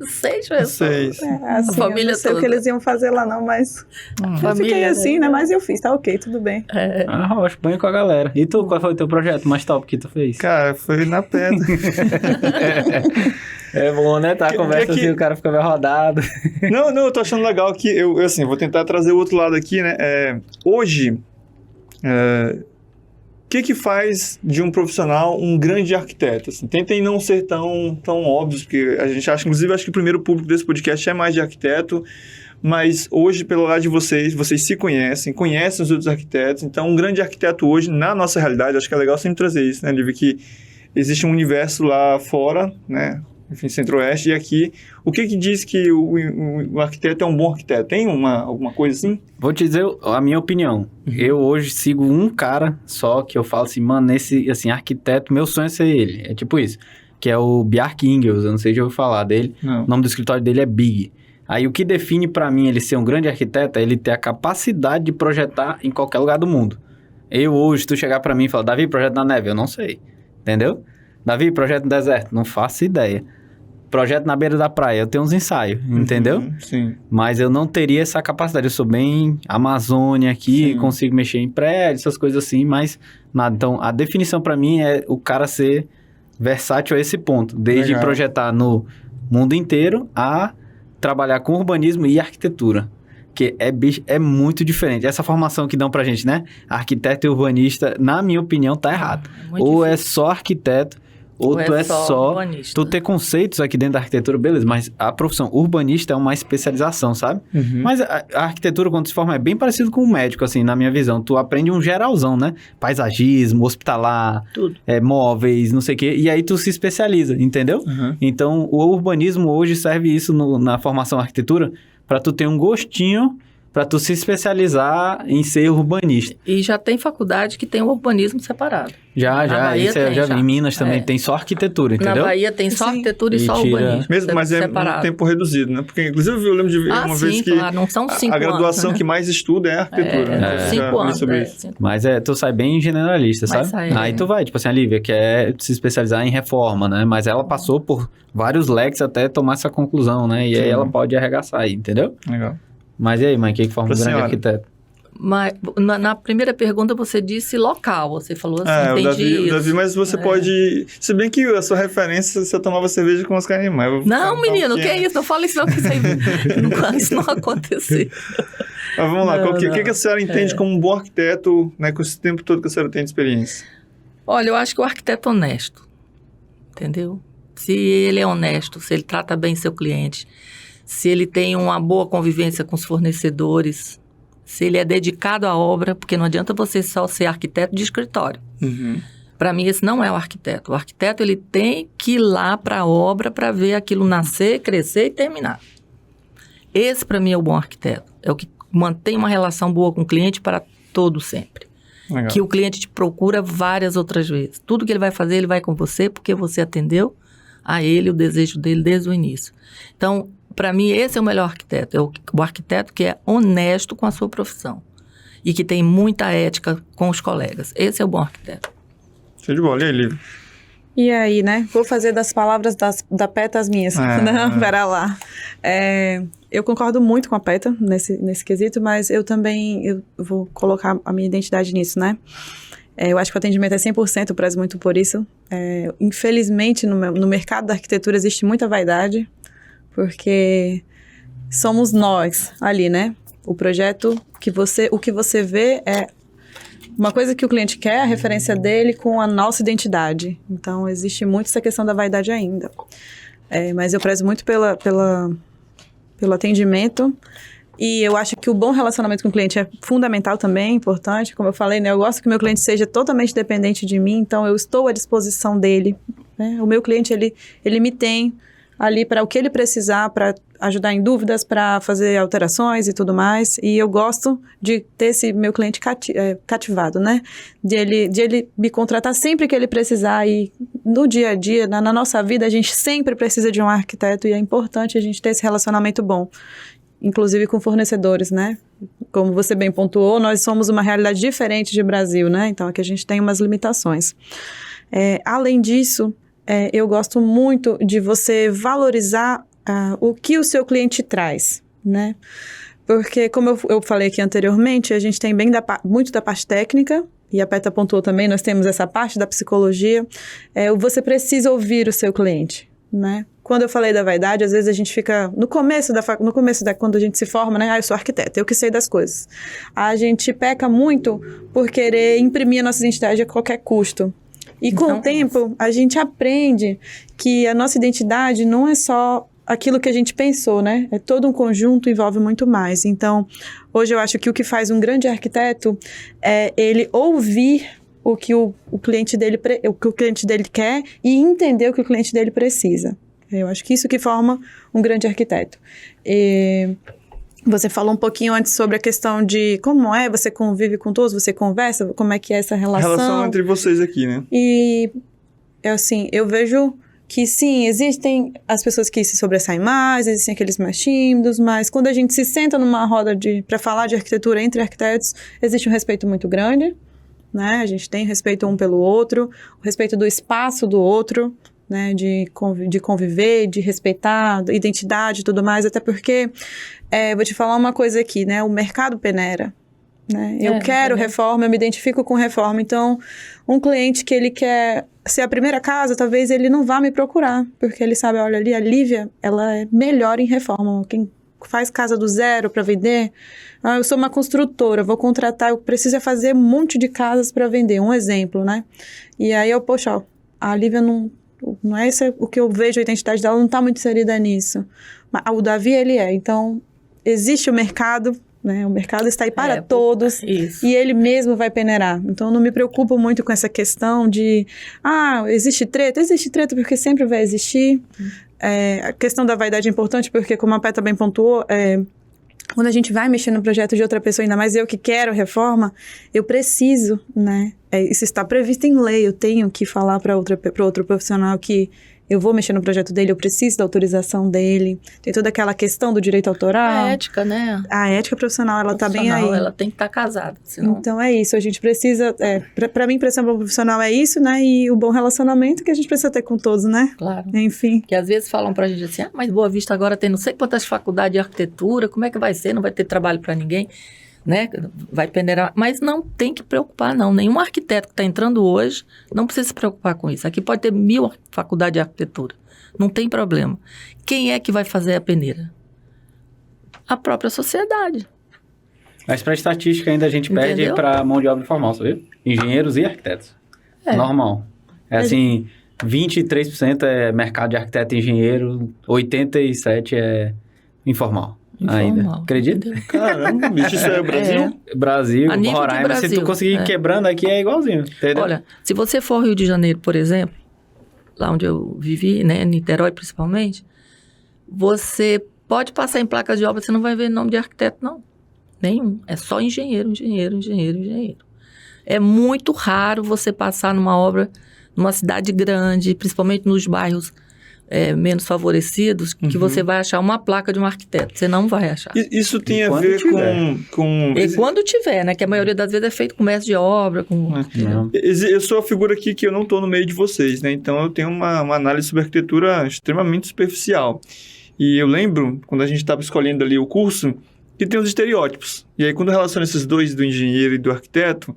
Speaker 4: 6 pessoas.
Speaker 2: 6.
Speaker 1: Assim,
Speaker 4: família
Speaker 1: eu não sei
Speaker 4: toda.
Speaker 1: o que eles iam fazer lá não, mas eu
Speaker 4: Família,
Speaker 1: fiquei assim, né?
Speaker 4: né?
Speaker 1: Mas eu fiz, tá ok, tudo bem.
Speaker 3: Rocha, banho com a galera. E tu, qual foi o teu projeto mais top que tu fez?
Speaker 2: Cara, foi na pedra.
Speaker 3: É bom, né? Tá a conversa assim, o cara fica meio rodado.
Speaker 2: Não, eu tô achando legal que eu assim, vou tentar trazer o outro lado aqui, né? Hoje, o que faz de um profissional um grande arquiteto? Assim, tentem não ser tão óbvios, porque a gente acha, inclusive, acho que o primeiro público desse podcast é mais de arquiteto, mas hoje, pelo lado de vocês se conhecem os outros arquitetos, então um grande arquiteto hoje, na nossa realidade, acho que é legal sempre trazer isso, né, Lívia, que existe um universo lá fora, né, enfim, Centro-Oeste, e aqui, o que diz que o arquiteto é um bom arquiteto? Tem alguma coisa assim?
Speaker 3: Vou te dizer a minha opinião. Eu hoje sigo um cara só que eu falo assim, mano, esse assim, arquiteto, meu sonho é ser ele. É tipo isso, que é o Bjarke Ingels, eu não sei se já ouviu falar dele.
Speaker 2: Não.
Speaker 3: O nome do escritório dele é Big. Aí o que define pra mim ele ser um grande arquiteto é ele ter a capacidade de projetar em qualquer lugar do mundo. Eu hoje, tu chegar pra mim e falar, Davi, projeto na neve, eu não sei. Entendeu? Davi, projeto no deserto, não faço ideia. Projeto na beira da praia, eu tenho uns ensaios, entendeu?
Speaker 2: Sim.
Speaker 3: Mas eu não teria essa capacidade. Eu sou bem Amazônia aqui,
Speaker 2: Sim.
Speaker 3: consigo mexer em prédios, essas coisas assim, mas nada. Então, a definição pra mim é o cara ser versátil a esse ponto. Desde
Speaker 2: Legal.
Speaker 3: projetar no mundo inteiro a trabalhar com urbanismo e arquitetura. Que é muito diferente. Essa formação que dão pra gente, né? Arquiteto e urbanista, na minha opinião, tá errado. Ou é só arquiteto, ou tu é só...
Speaker 4: urbanista.
Speaker 3: Tu ter conceitos aqui dentro da arquitetura, beleza, mas a profissão urbanista é uma especialização, sabe?
Speaker 2: Uhum.
Speaker 3: Mas a arquitetura, quando se forma, é bem parecido com o médico, assim, na minha visão. Tu aprende um geralzão, né? Paisagismo, hospitalar,
Speaker 4: Tudo.
Speaker 3: móveis, não sei o quê. E aí tu se especializa, entendeu?
Speaker 2: Uhum.
Speaker 3: Então, o urbanismo hoje serve isso na formação arquitetura para tu ter um gostinho pra tu se especializar em ser urbanista.
Speaker 4: E já tem faculdade que tem o urbanismo separado.
Speaker 3: Já,
Speaker 4: Bahia
Speaker 3: isso eu
Speaker 4: tem,
Speaker 3: já vi.
Speaker 4: já.
Speaker 3: Em Minas também tem só arquitetura, entendeu?
Speaker 4: Na Bahia tem só
Speaker 1: Sim.
Speaker 4: arquitetura e
Speaker 3: E
Speaker 4: só
Speaker 3: tira-
Speaker 4: urbanismo.
Speaker 2: Mesmo, mas é um
Speaker 4: separado.
Speaker 2: tempo reduzido, né? Porque, inclusive, eu lembro de ver uma vez que
Speaker 4: claro, não são 5
Speaker 2: a graduação
Speaker 4: anos, né?
Speaker 2: que mais estuda é a arquitetura. né? Eu
Speaker 4: 5
Speaker 2: já vi
Speaker 4: anos.
Speaker 2: sobre isso.
Speaker 4: 5
Speaker 3: Mas tu sai bem generalista,
Speaker 4: Mas
Speaker 3: sabe?
Speaker 4: sai,
Speaker 3: Aí
Speaker 4: é.
Speaker 3: tu vai, tipo assim, a Lívia quer se especializar em reforma, né? Mas ela passou por vários leques até tomar essa conclusão, né? E aí
Speaker 2: Sim.
Speaker 3: ela pode arregaçar aí, entendeu?
Speaker 2: Legal.
Speaker 3: Mas e aí, mãe, o que forma um
Speaker 2: Pra
Speaker 3: grande
Speaker 2: senhora.
Speaker 3: arquiteto?
Speaker 4: Mas na primeira pergunta você disse local, você falou assim,
Speaker 2: o
Speaker 4: entendi isso.
Speaker 2: Davi, mas você pode... Se bem que a sua referência, você tomava cerveja com Oscar Niemeyer. Eu vou
Speaker 4: Não,
Speaker 2: ficar
Speaker 4: menino,
Speaker 2: um
Speaker 4: que é isso? Não fala isso não, que isso, aí, isso não aconteceu.
Speaker 2: Mas vamos lá,
Speaker 4: Não,
Speaker 2: o que
Speaker 4: não.
Speaker 2: a senhora entende como um bom arquiteto, né, com esse tempo todo que a senhora tem de experiência?
Speaker 4: Olha, eu acho que o arquiteto é honesto, entendeu? Se ele é honesto, se ele trata bem seu cliente, se ele tem uma boa convivência com os fornecedores, se ele é dedicado à obra, porque não adianta você só ser arquiteto de escritório. Para mim, esse não é o arquiteto. O arquiteto, ele tem que ir lá para a obra para ver aquilo nascer, crescer e terminar. Esse, para mim, é o bom arquiteto. É o que mantém uma relação boa com o cliente para todo sempre.
Speaker 2: Legal.
Speaker 4: Que o cliente te procura várias outras vezes. Tudo que ele vai fazer, ele vai com você, porque você atendeu a ele, o desejo dele desde o início. Então, para mim, esse é o melhor arquiteto. É o arquiteto que é honesto com a sua profissão. E que tem muita ética com os colegas. Esse é o bom arquiteto.
Speaker 2: Show de bola. E aí, Lívia?
Speaker 1: E aí, né? Vou fazer das palavras da Peta as minhas. Não, pera lá. Eu concordo muito com a Peta nesse quesito, mas eu vou colocar a minha identidade nisso, né? Eu acho que o atendimento é 100%, eu prezo muito por isso. Infelizmente, no mercado da arquitetura existe muita vaidade, porque somos nós ali, né? O projeto, o que você vê é uma coisa que o cliente quer, a referência dele com a nossa identidade. Então, existe muito essa questão da vaidade ainda. Mas eu prezo muito pelo atendimento. E eu acho que o bom relacionamento com o cliente é fundamental também, importante. Como eu falei, né? Eu gosto que o meu cliente seja totalmente dependente de mim. Então, eu estou à disposição dele. Né? O meu cliente, ele me tem ali para o que ele precisar, para ajudar em dúvidas, para fazer alterações e tudo mais. E eu gosto de ter esse meu cliente cativado, né? De ele me contratar sempre que ele precisar. E no dia a dia, na nossa vida, a gente sempre precisa de um arquiteto e é importante a gente ter esse relacionamento bom. Inclusive com fornecedores, né? Como você bem pontuou, nós somos uma realidade diferente de Brasil, né? Então, aqui a gente tem umas limitações. Além disso, eu gosto muito de você valorizar o que o seu cliente traz, né? Porque, como eu falei aqui anteriormente, a gente tem muito da parte técnica, e a Peta pontuou também, nós temos essa parte da psicologia. Você precisa ouvir o seu cliente, né? Quando eu falei da vaidade, às vezes a gente fica... No começo quando a gente se forma, né? Eu sou arquiteta, eu que sei das coisas. A gente peca muito por querer imprimir a nossa identidade a qualquer custo. E com o tempo, a gente aprende que a nossa identidade não é só aquilo que a gente pensou, né? É todo um conjunto, envolve muito mais. Então, hoje eu acho que o que faz um grande arquiteto é ele ouvir o que o cliente dele quer e entender o que o cliente dele precisa. Eu acho que isso que forma um grande arquiteto. Você falou um pouquinho antes sobre a questão de como você convive com todos, você conversa, como é que é essa relação.
Speaker 2: A relação entre vocês aqui, né?
Speaker 1: E, assim, eu vejo que, sim, existem as pessoas que se sobressaem mais, existem aqueles mais tímidos, mas quando a gente se senta numa roda para falar de arquitetura entre arquitetos, existe um respeito muito grande, né? A gente tem respeito um pelo outro, o respeito do espaço do outro, né, de conviver, de respeitar a identidade e tudo mais, até porque, vou te falar uma coisa aqui, né, o mercado peneira, né, eu quero reforma, eu me identifico com reforma, então, um cliente que ele quer ser a primeira casa, talvez ele não vá me procurar, porque ele sabe, olha ali, a Lívia, ela é melhor em reforma, quem faz casa do zero para vender, eu sou uma construtora, vou contratar, eu preciso fazer um monte de casas para vender, um exemplo, né, e aí poxa, a Lívia não é isso o que eu vejo, a identidade dela não está muito inserida nisso. Mas o Davi, ele é. Então, existe o mercado, né? O mercado está aí para todos.
Speaker 4: Isso.
Speaker 1: E ele mesmo vai peneirar. Então, eu não me preocupo muito com essa questão de... existe treta? Existe treta porque sempre vai existir. A questão da vaidade é importante porque, como a Peta bem pontuou, quando a gente vai mexer no projeto de outra pessoa, ainda mais eu que quero reforma, eu preciso, né? Isso está previsto em lei, eu tenho que falar para outro profissional que eu vou mexer no projeto dele, eu preciso da autorização dele. Tem toda aquela questão do direito autoral.
Speaker 4: A ética, né?
Speaker 1: A ética profissional, ela tá bem aí.
Speaker 4: Ela tem que estar casada, senão...
Speaker 1: Então é isso, a gente precisa... Pra mim, pressão profissional é isso, né? E o bom relacionamento que a gente precisa ter com todos, né?
Speaker 4: Claro.
Speaker 1: Enfim.
Speaker 4: Que às vezes falam pra gente assim, mas Boa Vista agora tem não sei quantas faculdades de arquitetura, como é que vai ser? Não vai ter trabalho pra ninguém, né? Vai peneirar. Mas não tem que preocupar, não. Nenhum arquiteto que está entrando hoje não precisa se preocupar com isso. Aqui pode ter 1000 faculdades de arquitetura. Não tem problema. Quem é que vai fazer a peneira? A própria sociedade.
Speaker 3: Mas para estatística ainda a gente pede
Speaker 4: Entendeu?
Speaker 3: para mão de obra informal, sabe? Engenheiros e arquitetos. Normal. É assim, 23% é mercado de arquiteto e engenheiro, 87% é informal. Ainda. Acredita?
Speaker 4: Entendeu?
Speaker 2: Caramba, bicho, isso é o Brasil?
Speaker 3: Brasil,
Speaker 4: A nível de
Speaker 3: Roraima, se
Speaker 4: Brasil,
Speaker 3: tu conseguir ir quebrando aqui é igualzinho, entendeu?
Speaker 4: Olha, se você for ao Rio de Janeiro, por exemplo, lá onde eu vivi, né, Niterói principalmente, você pode passar em placas de obra, você não vai ver nome de arquiteto, não. Nenhum. É só engenheiro. É muito raro você passar numa obra numa cidade grande, principalmente nos bairros menos favorecidos, que você vai achar uma placa de um arquiteto. Você não vai achar.
Speaker 2: Isso tem a
Speaker 3: quando
Speaker 2: ver
Speaker 3: tiver.
Speaker 2: com...
Speaker 4: E quando tiver, né? Que a maioria das vezes é feito com mestre de obra, com...
Speaker 3: Não.
Speaker 2: Eu sou a figura aqui que eu não estou no meio de vocês, né? Então eu tenho uma análise sobre arquitetura extremamente superficial. E eu lembro, quando a gente estava escolhendo ali o curso, que tem os estereótipos. E aí quando relaciona esses dois, do engenheiro e do arquiteto,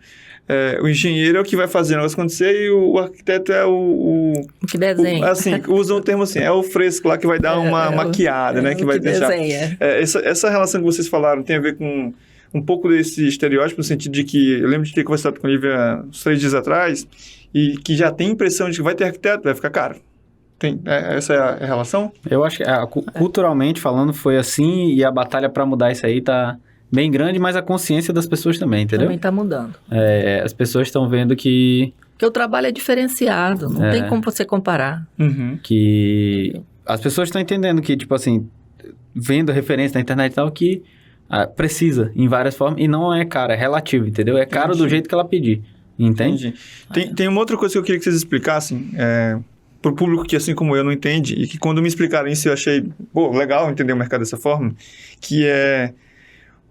Speaker 2: o engenheiro é o que vai fazer o negócio acontecer e o arquiteto é o
Speaker 4: que desenha.
Speaker 2: assim, usam o termo assim, é o fresco lá que vai dar uma maquiada, né? Que vai deixar...
Speaker 4: desenha.
Speaker 2: Essa relação que vocês falaram tem a ver com um pouco desse estereótipo, no sentido de que eu lembro de ter conversado com a Lívia uns 3 dias atrás, e que já tem impressão de que vai ter arquiteto, vai ficar caro. Essa é a relação?
Speaker 3: Eu acho que culturalmente falando foi assim, e a batalha para mudar isso aí tá bem grande, mas a consciência das pessoas também, entendeu?
Speaker 4: Também está mudando.
Speaker 3: As pessoas estão vendo que
Speaker 4: Porque o trabalho é diferenciado, não tem como você comparar.
Speaker 2: Uhum.
Speaker 3: que as pessoas estão entendendo que, tipo assim, vendo referência na internet e tal, que precisa em várias formas, e não é caro, é relativo, entendeu? É caro do jeito que ela pedir, entende?
Speaker 2: Entendi. Tem uma outra coisa que eu queria que vocês explicassem, pro público que, assim como eu, não entende, e que quando me explicaram isso eu achei, legal entender o mercado dessa forma, que é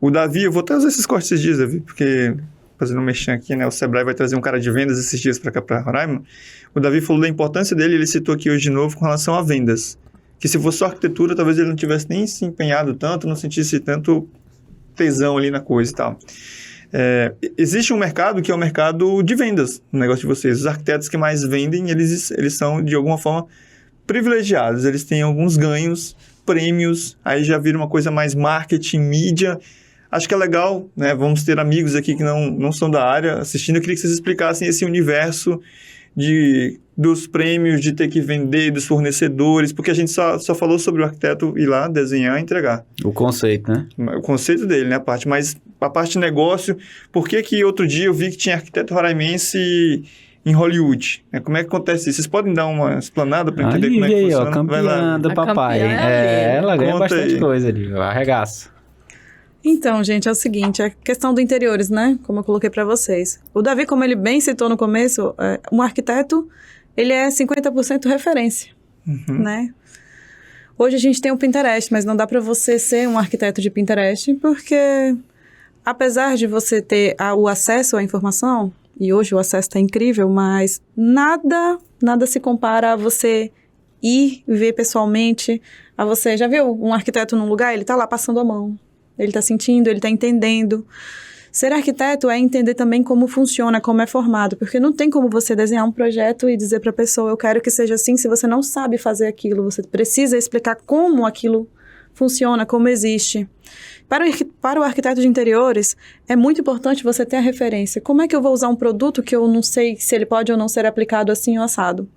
Speaker 2: o Davi, eu vou até usar esses cortes esses dias, Davi, porque, fazendo um mexão aqui, né, o Sebrae vai trazer um cara de vendas esses dias para cá, para Roraima. O Davi falou da importância dele, ele citou aqui hoje de novo com relação a vendas, que se fosse só arquitetura, talvez ele não tivesse nem se empenhado tanto, não sentisse tanto tesão ali na coisa e tal. Existe um mercado que é o mercado de vendas no negócio de vocês. Os arquitetos que mais vendem, eles são, de alguma forma, privilegiados. Eles têm alguns ganhos, prêmios, aí já vira uma coisa mais marketing, mídia. Acho que é legal, né? Vamos ter amigos aqui que não são da área assistindo. Eu queria que vocês explicassem esse universo dos prêmios, de ter que vender, dos fornecedores, porque a gente só falou sobre o arquiteto ir lá, desenhar e entregar.
Speaker 3: O conceito, né?
Speaker 2: O conceito dele, né? Mas a parte de negócio, por que outro dia eu vi que tinha arquiteto roraimense em Hollywood? Como é que acontece isso? Vocês podem dar uma explanada para entender como é que
Speaker 3: aí,
Speaker 2: funciona?
Speaker 3: ó, campeã do
Speaker 4: A
Speaker 3: papai.
Speaker 4: campeã é
Speaker 3: Ela ganha
Speaker 2: Conta
Speaker 3: bastante
Speaker 2: aí.
Speaker 3: coisa ali, arregaça.
Speaker 1: Então, gente, é o seguinte, a questão do interiores, né? Como eu coloquei para vocês. O Davi, como ele bem citou no começo, um arquiteto, ele é 50% referência, né? Hoje a gente tem o Pinterest, mas não dá para você ser um arquiteto de Pinterest, porque apesar de você ter o acesso à informação, e hoje o acesso está incrível, mas nada se compara a você ir ver pessoalmente, a você... Já viu um arquiteto num lugar? Ele tá lá passando a mão. Ele está sentindo, ele está entendendo. Ser arquiteto é entender também como funciona, como é formado, porque não tem como você desenhar um projeto e dizer para a pessoa, eu quero que seja assim, se você não sabe fazer aquilo. Você precisa explicar como aquilo funciona, como existe. Para o arquiteto de interiores, é muito importante você ter a referência. Como é que eu vou usar um produto que eu não sei se ele pode ou não ser aplicado assim ou assado?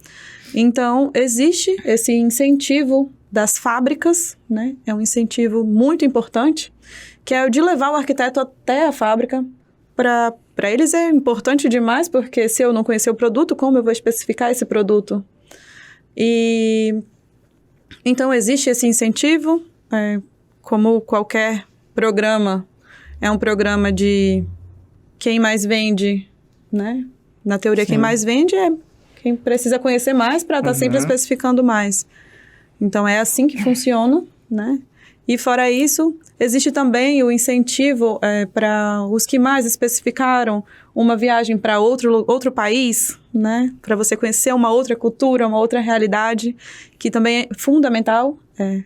Speaker 1: Então, existe esse incentivo das fábricas, né? É um incentivo muito importante, que é o de levar o arquiteto até a fábrica. Para eles é importante demais, porque se eu não conhecer o produto, como eu vou especificar esse produto? Então, existe esse incentivo, como qualquer programa é um programa de quem mais vende, né? Na teoria, quem mais vende é quem precisa conhecer mais para estar sempre especificando mais. Então, é assim que funciona, né? E fora isso, existe também o incentivo para os que mais especificaram uma viagem para outro país, né? Para você conhecer uma outra cultura, uma outra realidade, que também é fundamental.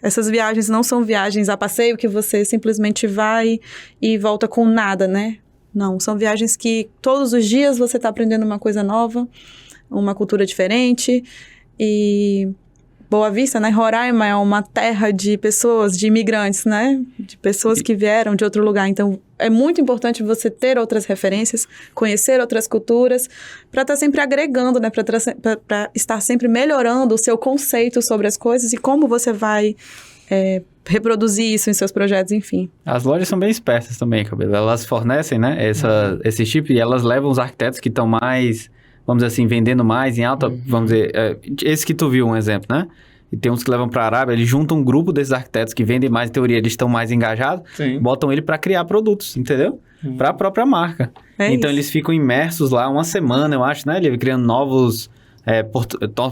Speaker 1: Essas viagens não são viagens a passeio que você simplesmente vai e volta com nada, né? Não, são viagens que todos os dias você está aprendendo uma coisa nova, uma cultura diferente. E Boa Vista, né? Roraima é uma terra de pessoas, de imigrantes, né? De pessoas que vieram de outro lugar. Então, é muito importante você ter outras referências, conhecer outras culturas, para estar sempre agregando, né? Para estar sempre melhorando o seu conceito sobre as coisas e como você vai reproduzir isso em seus projetos, enfim.
Speaker 3: As lojas são bem espertas também, Cabelo. Elas fornecem, né, esse tipo, e elas levam os arquitetos que estão mais, vamos dizer assim, vendendo mais em alta, vamos dizer, esse que tu viu um exemplo, né? E tem uns que levam para a Arábia, eles juntam um grupo desses arquitetos que vendem mais, em teoria, eles estão mais engajados, botam ele para criar produtos, entendeu? Para a própria marca. Então, eles ficam imersos lá uma semana, eu acho, né? Ele criando novos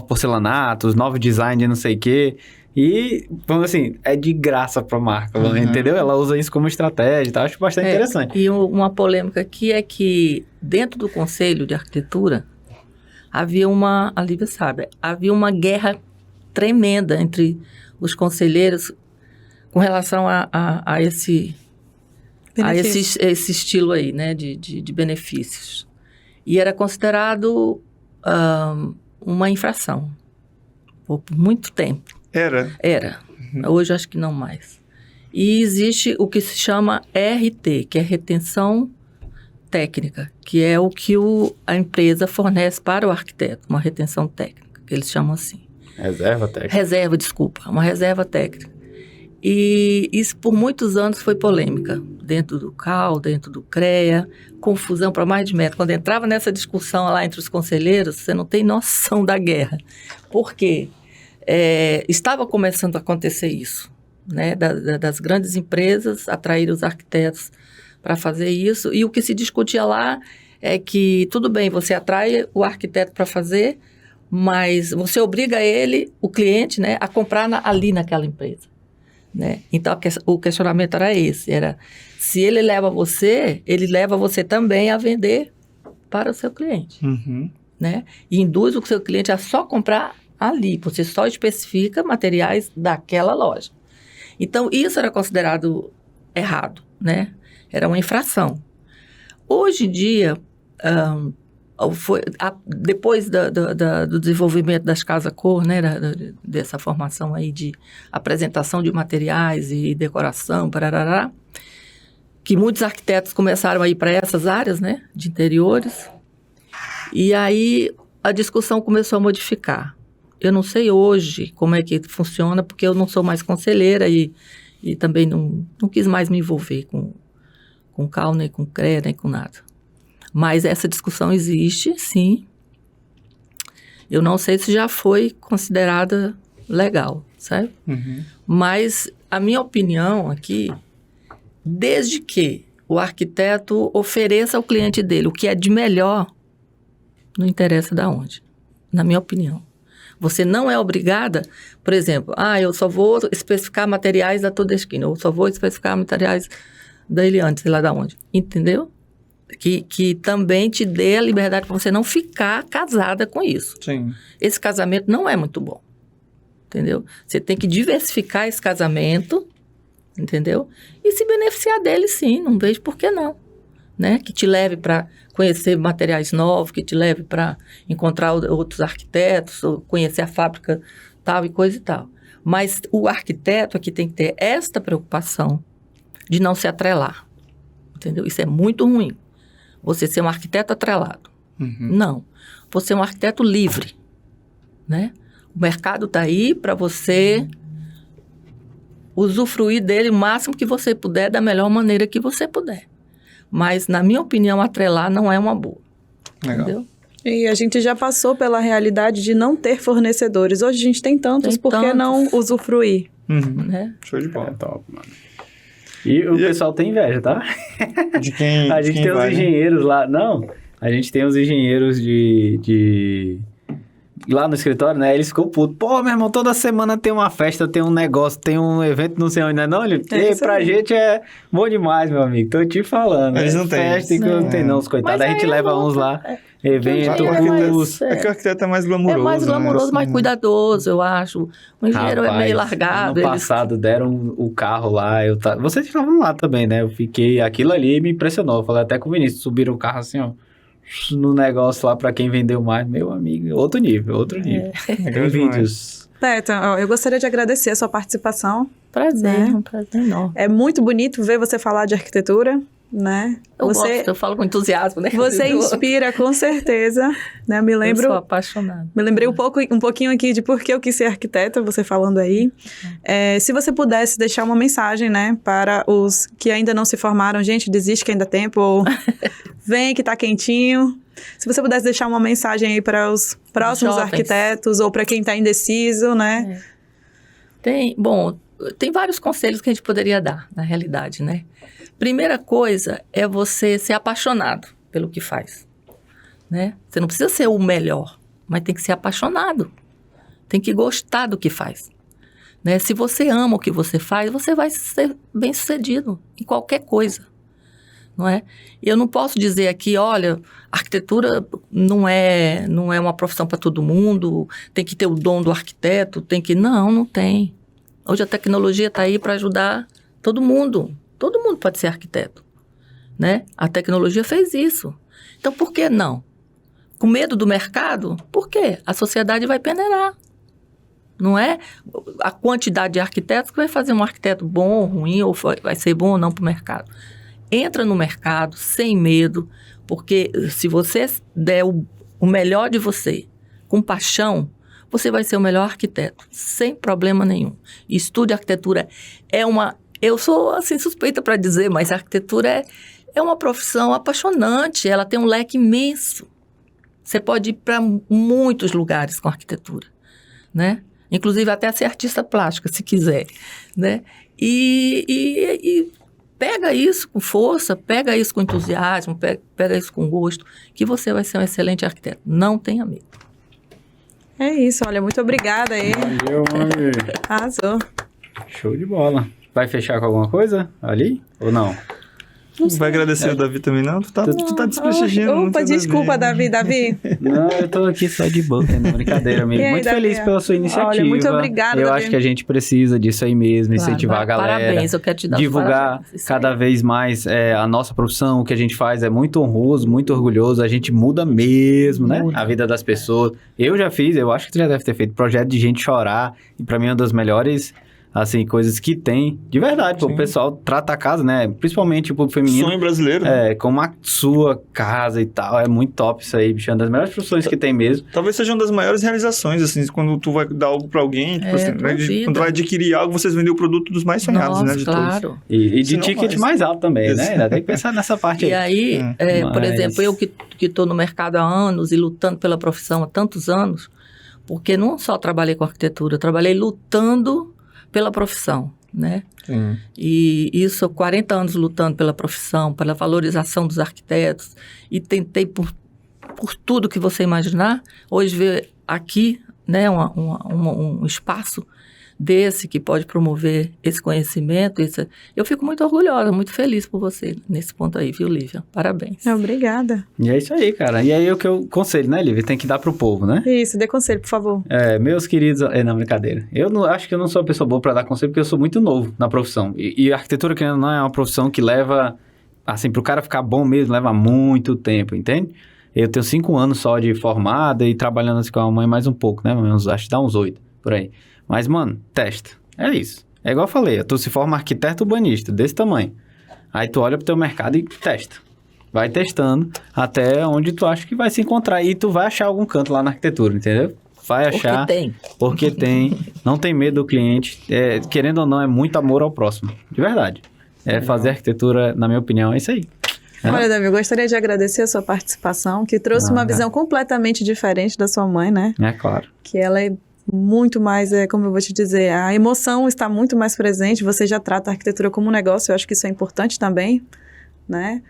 Speaker 3: porcelanatos, novo design de não sei o quê. E, vamos assim, é de graça para a marca, entendeu? Ela usa isso como estratégia, tá? Acho bastante interessante.
Speaker 4: E uma polêmica aqui é que, dentro do Conselho de Arquitetura, havia uma guerra tremenda entre os conselheiros com relação a esse estilo aí, né, de benefícios. E era considerado uma infração por muito tempo. Era. Hoje acho que não mais. E existe o que se chama RT, que é retenção técnica, que é o que a empresa fornece para o arquiteto, uma retenção técnica, que eles chamam assim.
Speaker 3: Reserva técnica.
Speaker 4: Uma reserva técnica. E isso por muitos anos foi polêmica, dentro do CAL, dentro do CREA, confusão para mais de metro. Quando entrava nessa discussão lá entre os conselheiros, você não tem noção da guerra. Por quê? Estava começando a acontecer isso, né? Das grandes empresas atrair os arquitetos para fazer isso. E o que se discutia lá é que, tudo bem, você atrai o arquiteto para fazer, mas você obriga ele, o cliente, né, a comprar ali naquela empresa. Né? Então, o questionamento era esse, se ele leva você também a vender para o seu cliente. Né? E induz o seu cliente a só comprar ali, você só especifica materiais daquela loja. Então, isso era considerado errado, né? Era uma infração. Hoje em dia, depois do desenvolvimento das casas-cor, né, dessa formação aí de apresentação de materiais e decoração, parará, que muitos arquitetos começaram a ir para essas áreas, né, de interiores, e aí a discussão começou a modificar. Eu não sei hoje como é que funciona, porque eu não sou mais conselheira e também não quis mais me envolver com CAL, nem com CREA, nem com nada. Mas essa discussão existe, sim. Eu não sei se já foi considerada legal, sabe? Mas a minha opinião aqui, desde que o arquiteto ofereça ao cliente dele o que é de melhor, não interessa de onde, na minha opinião. Você não é obrigada, por exemplo, eu só vou especificar materiais da Todeskine, ou só vou especificar materiais da Eliane, sei lá de onde, entendeu? Que também te dê a liberdade para você não ficar casada com isso.
Speaker 2: Sim.
Speaker 4: Esse casamento não é muito bom, entendeu? Você tem que diversificar esse casamento, entendeu? E se beneficiar dele, sim, não vejo por que não. Né? Que te leve para conhecer materiais novos, que te leve para encontrar outros arquitetos, ou conhecer a fábrica tal e coisa e tal. Mas o arquiteto aqui tem que ter esta preocupação de não se atrelar, entendeu? Isso é muito ruim. Você ser um arquiteto atrelado. Não. Você é um arquiteto livre, né? O mercado está aí para você usufruir dele o máximo que você puder, da melhor maneira que você puder. Mas, na minha opinião, atrelar não é uma boa.
Speaker 2: Legal.
Speaker 4: Entendeu?
Speaker 1: E a gente já passou pela realidade de não ter fornecedores. Hoje a gente tem tantos, por que não usufruir?
Speaker 4: Né?
Speaker 2: Show de bola.
Speaker 3: Top, mano. E o pessoal tem inveja, tá?
Speaker 2: De quem
Speaker 3: A gente tem os
Speaker 2: vai, né?
Speaker 3: engenheiros lá. Não, a gente tem os engenheiros lá no escritório, né? Eles ficam putos. Pô, meu irmão, toda semana tem uma festa, tem um negócio, tem um evento, não sei onde, não.
Speaker 1: É isso
Speaker 3: Pra
Speaker 1: aí.
Speaker 3: gente é bom demais, meu amigo. Tô te falando.
Speaker 2: Eles
Speaker 3: é
Speaker 2: não têm
Speaker 3: festa
Speaker 2: isso.
Speaker 3: que não
Speaker 2: É.
Speaker 3: tem, não. Os coitados.
Speaker 4: Mas
Speaker 3: A gente
Speaker 4: aí
Speaker 3: leva
Speaker 4: não-
Speaker 3: uns lá,
Speaker 4: o
Speaker 3: evento,
Speaker 4: engenheiro é
Speaker 3: curso.
Speaker 2: É que o arquiteto é mais glamouroso.
Speaker 4: É mais glamouroso,
Speaker 2: né?
Speaker 4: mais
Speaker 2: Assim,
Speaker 4: cuidadoso, eu acho. O engenheiro é meio largado.
Speaker 3: Ano passado deram o carro lá. Vocês estavam lá também, né? Eu fiquei. Aquilo ali me impressionou. Eu falei até com o Vinícius. Subiram o carro assim, ó. No negócio lá pra quem vendeu mais. Meu amigo, outro nível, outro nível. Tem
Speaker 2: demais.
Speaker 3: vídeos.
Speaker 1: Teta, ó, eu gostaria de agradecer a sua participação.
Speaker 4: Prazer,
Speaker 1: Né?
Speaker 4: um prazer enorme.
Speaker 1: É muito bonito ver você falar de arquitetura, né?
Speaker 4: Eu gosto, eu falo com entusiasmo, né?
Speaker 1: Você inspira, com certeza. Né? Me
Speaker 4: Eu
Speaker 1: lembro...
Speaker 4: sou apaixonada.
Speaker 1: Me lembrei um pouquinho aqui de por que eu quis ser arquiteta, você falando aí. Se você pudesse deixar uma mensagem, né, para os que ainda não se formaram, gente, desiste que ainda é tempo, ou vem que tá quentinho. Se você pudesse deixar uma mensagem aí para os próximos
Speaker 4: Jovens.
Speaker 1: arquitetos, ou para quem tá indeciso, né?
Speaker 4: Tem vários conselhos que a gente poderia dar, na realidade, né? Primeira coisa é você ser apaixonado pelo que faz, né? Você não precisa ser o melhor, mas tem que ser apaixonado. Tem que gostar do que faz, né? Se você ama o que você faz, você vai ser bem-sucedido em qualquer coisa, não é? E eu não posso dizer aqui, olha, arquitetura não é uma profissão para todo mundo, tem que ter o dom do arquiteto, não tem. Hoje a tecnologia está aí para ajudar todo mundo. Todo mundo pode ser arquiteto, né? A tecnologia fez isso. Então, por que não? Com medo do mercado? Por quê? A sociedade vai peneirar. Não é a quantidade de arquitetos que vai fazer um arquiteto bom ou ruim, ou vai ser bom ou não para o mercado. Entra no mercado sem medo, porque se você der o melhor de você, com paixão, você vai ser o melhor arquiteto, sem problema nenhum. Estude arquitetura eu sou, assim, suspeita para dizer, mas a arquitetura é uma profissão apaixonante, ela tem um leque imenso. Você pode ir para muitos lugares com arquitetura, né? Inclusive até ser artista plástica, se quiser, né? E pega isso com força, pega isso com entusiasmo, pega isso com gosto, que você vai ser um excelente arquiteto. Não tenha medo.
Speaker 1: É isso, olha, muito obrigada aí.
Speaker 3: Valeu, amigo.
Speaker 1: Arrasou.
Speaker 3: Show de bola. Vai fechar com alguma coisa ali? Ou não?
Speaker 2: Não vai agradecer o Davi também, não? Tu tá desprestigiando muito
Speaker 1: Opa,
Speaker 2: o
Speaker 1: desculpa, Davi.
Speaker 3: Não, eu tô aqui só de boa, não, brincadeira, amigo.
Speaker 1: E aí,
Speaker 3: Muito
Speaker 1: Davi?
Speaker 3: feliz pela sua iniciativa.
Speaker 1: Olha, muito obrigada,
Speaker 3: Eu
Speaker 1: Davi.
Speaker 3: acho que a gente precisa disso aí mesmo, incentivar a galera.
Speaker 4: Parabéns, eu quero te dar os
Speaker 3: Divulgar
Speaker 4: parabéns. Isso
Speaker 3: cada
Speaker 4: aí.
Speaker 3: vez mais a nossa profissão, o que a gente faz é muito honroso, muito orgulhoso, a gente muda mesmo, né?
Speaker 4: Muda.
Speaker 3: A vida das pessoas. Eu já fiz, eu acho que tu já deve ter feito projeto de gente chorar, e pra mim é uma das melhores, assim, coisas que tem, de verdade, pô,
Speaker 2: Sim.
Speaker 3: o pessoal trata a casa, né? Principalmente o público feminino.
Speaker 2: Sonho brasileiro. Né?
Speaker 3: Como a sua casa e tal, é muito top isso aí, bicho, é uma das melhores profissões que tem mesmo.
Speaker 2: Talvez seja uma das maiores realizações, assim, quando tu vai dar algo pra alguém, tipo assim,
Speaker 4: tua vida.
Speaker 2: quando vai adquirir algo, vocês vendem o produto dos mais sonhados,
Speaker 4: Nossa,
Speaker 2: né, de todos.
Speaker 4: claro.
Speaker 3: E de
Speaker 2: Se não
Speaker 3: ticket
Speaker 2: mais.
Speaker 3: mais alto também, né? Ainda tem que pensar nessa parte
Speaker 4: E
Speaker 3: aí.
Speaker 4: aí, por
Speaker 3: Mas-
Speaker 4: exemplo, eu que estou no mercado há anos e lutando pela profissão há tantos anos, porque não só trabalhei com arquitetura, eu trabalhei lutando pela profissão, né?
Speaker 2: Sim.
Speaker 4: E isso, 40 anos lutando pela profissão, pela valorização dos arquitetos, e tentei por tudo que você imaginar, hoje ver aqui, né, um espaço desse que pode promover esse conhecimento, eu fico muito orgulhosa, muito feliz por você nesse ponto aí, viu, Lívia? Parabéns.
Speaker 1: Obrigada.
Speaker 3: E é isso aí, cara. E aí o que eu conselho, né, Lívia? Tem que dar pro povo, né?
Speaker 1: Isso, dê conselho, por favor.
Speaker 3: Meus queridos... não, brincadeira. Eu não, acho que eu não sou a pessoa boa pra dar conselho, porque eu sou muito novo na profissão. E a arquitetura, que não é uma profissão que leva... Assim, pro cara ficar bom mesmo, leva muito tempo, entende? Eu tenho 5 anos só de formada e trabalhando assim com a mãe mais um pouco, né? Acho que dá uns 8, por aí. Mas, mano, testa. É isso. É igual eu falei, tu se forma arquiteto urbanista, desse tamanho. Aí tu olha pro teu mercado e testa. Vai testando até onde tu acha que vai se encontrar. E tu vai achar algum canto lá na arquitetura, entendeu? Vai achar. Porque tem. Não tem medo do cliente. Querendo ou não, é muito amor ao próximo. De verdade. Fazer arquitetura, na minha opinião, é isso aí.
Speaker 1: Olha, Davi, eu gostaria de agradecer a sua participação, que trouxe uma visão completamente diferente da sua mãe, né?
Speaker 3: É claro.
Speaker 1: Que ela é muito mais, como eu vou te dizer, a emoção está muito mais presente, você já trata a arquitetura como um negócio, eu acho que isso é importante também, né?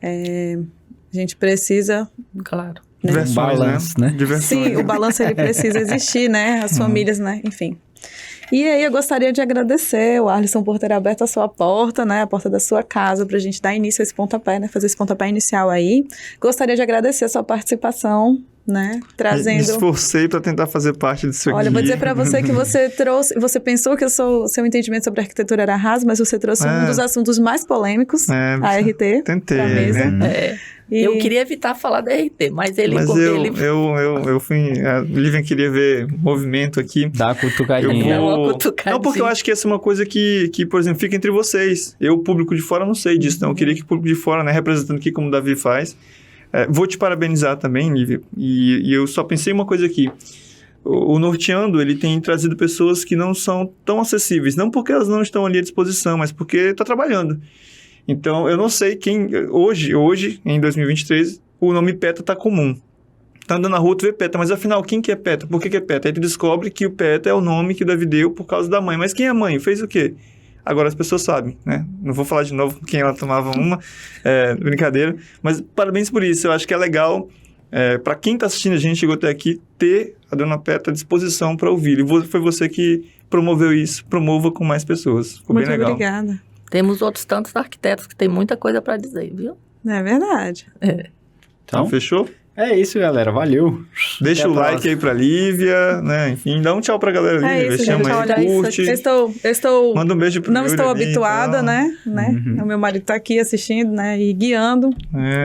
Speaker 1: A gente precisa...
Speaker 4: Claro.
Speaker 2: Diversões,
Speaker 3: balanço, né?
Speaker 2: Diversões.
Speaker 1: Sim, o balanço ele precisa existir, né? As famílias, né? Enfim. E aí eu gostaria de agradecer o Arlisson por ter aberto a sua porta, né? A porta da sua casa pra gente dar início a esse pontapé, né? Fazer esse pontapé inicial aí. Gostaria de agradecer a sua participação, né? Trazendo...
Speaker 2: Me esforcei para tentar fazer parte disso aqui.
Speaker 1: Olha, vou dizer para você que você trouxe... Você pensou que seu entendimento sobre arquitetura era raso, mas você trouxe um dos assuntos mais polêmicos, a RT,
Speaker 2: tentei,
Speaker 1: pra mesa.
Speaker 2: né?
Speaker 4: Eu queria evitar falar da RT, mas ele...
Speaker 2: Mas eu fui... A Lívia queria ver movimento aqui.
Speaker 3: Dá uma cutucadinha.
Speaker 4: Uma cutucadinha.
Speaker 2: Não, porque eu acho que essa é uma coisa que, por exemplo, fica entre vocês. Eu, público de fora, não sei disso. Então, eu queria que o público de fora, né, representando aqui como o Davi faz. Vou te parabenizar também, Lívia. E eu só pensei uma coisa aqui. O Norteando, ele tem trazido pessoas que não são tão acessíveis. Não porque elas não estão ali à disposição, mas porque está trabalhando. Então, eu não sei quem... Hoje, em 2023, o nome PETA está comum. Tá andando na rua, tu vê PETA, mas afinal, quem que é PETA? Por que é PETA? Aí tu descobre que o PETA é o nome que o Davi deu por causa da mãe. Mas quem é a mãe? Fez o quê? Agora as pessoas sabem, né? Não vou falar de novo quem ela tomava uma, brincadeira. Mas parabéns por isso, eu acho que é legal... para quem está assistindo a gente, chegou até aqui, ter a Dona PETA à disposição para ouvir. E foi você que promoveu isso, promova com mais pessoas. Ficou
Speaker 1: Muito
Speaker 2: bem legal.
Speaker 1: obrigada.
Speaker 4: Temos outros tantos arquitetos que tem muita coisa para dizer, viu?
Speaker 1: É verdade.
Speaker 2: Então, fechou?
Speaker 3: É isso, galera. Valeu.
Speaker 2: Deixa
Speaker 3: Até
Speaker 2: o
Speaker 3: a
Speaker 2: like
Speaker 3: próxima.
Speaker 2: aí pra Lívia, né? Enfim, dá um tchau pra galera, Lívia.
Speaker 1: É isso, gente.
Speaker 2: Chama
Speaker 1: Olha,
Speaker 2: aí, curte.
Speaker 1: Eu estou
Speaker 2: Manda um beijo pro
Speaker 1: não
Speaker 2: Yuri
Speaker 1: estou
Speaker 2: ali,
Speaker 1: habituada,
Speaker 2: então.
Speaker 1: né? O meu marido tá aqui assistindo, né? E guiando.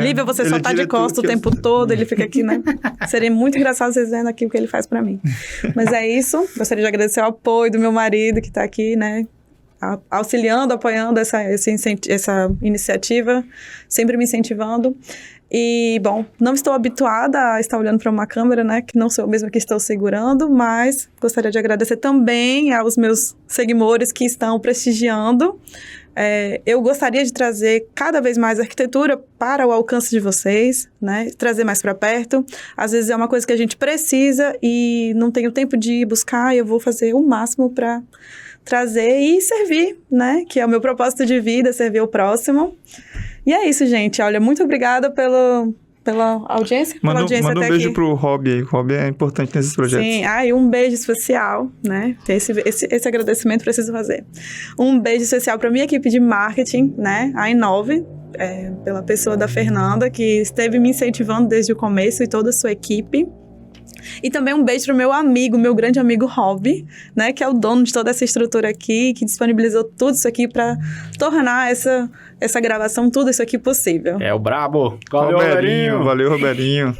Speaker 1: Lívia, você
Speaker 2: Ele
Speaker 1: só
Speaker 2: é
Speaker 1: tá de
Speaker 2: diretor
Speaker 1: costas o
Speaker 2: que eu-
Speaker 1: tempo todo, ele fica aqui, né? Seria muito engraçado vocês vendo aqui o que ele faz pra mim. Mas é isso. Gostaria de agradecer o apoio do meu marido que tá aqui, né? Auxiliando, apoiando essa iniciativa, sempre me incentivando. E, bom, não estou habituada a estar olhando para uma câmera, né? Que não sou eu mesma que estou segurando, mas gostaria de agradecer também aos meus seguidores que estão prestigiando. Eu gostaria de trazer cada vez mais arquitetura para o alcance de vocês, né? Trazer mais para perto. Às vezes é uma coisa que a gente precisa e não tenho tempo de ir buscar, e eu vou fazer o máximo para trazer e servir, né? Que é o meu propósito de vida, servir o próximo. E é isso, gente. Olha, muito obrigada pela audiência.
Speaker 2: Manda um
Speaker 1: até
Speaker 2: beijo
Speaker 1: aqui.
Speaker 2: pro Rob aí. O Rob é importante nesses projetos.
Speaker 1: Sim, e um beijo especial, né? Esse agradecimento preciso fazer. Um beijo especial para minha equipe de marketing, né? A Inove, pela pessoa da Fernanda, que esteve me incentivando desde o começo, e toda a sua equipe. E também um beijo pro meu amigo, meu grande amigo Rob, né? Que é o dono de toda essa estrutura aqui, que disponibilizou tudo isso aqui para tornar essa gravação, tudo isso aqui possível.
Speaker 3: É o brabo.
Speaker 2: Valeu, Roberinho. Valeu, Roberinho.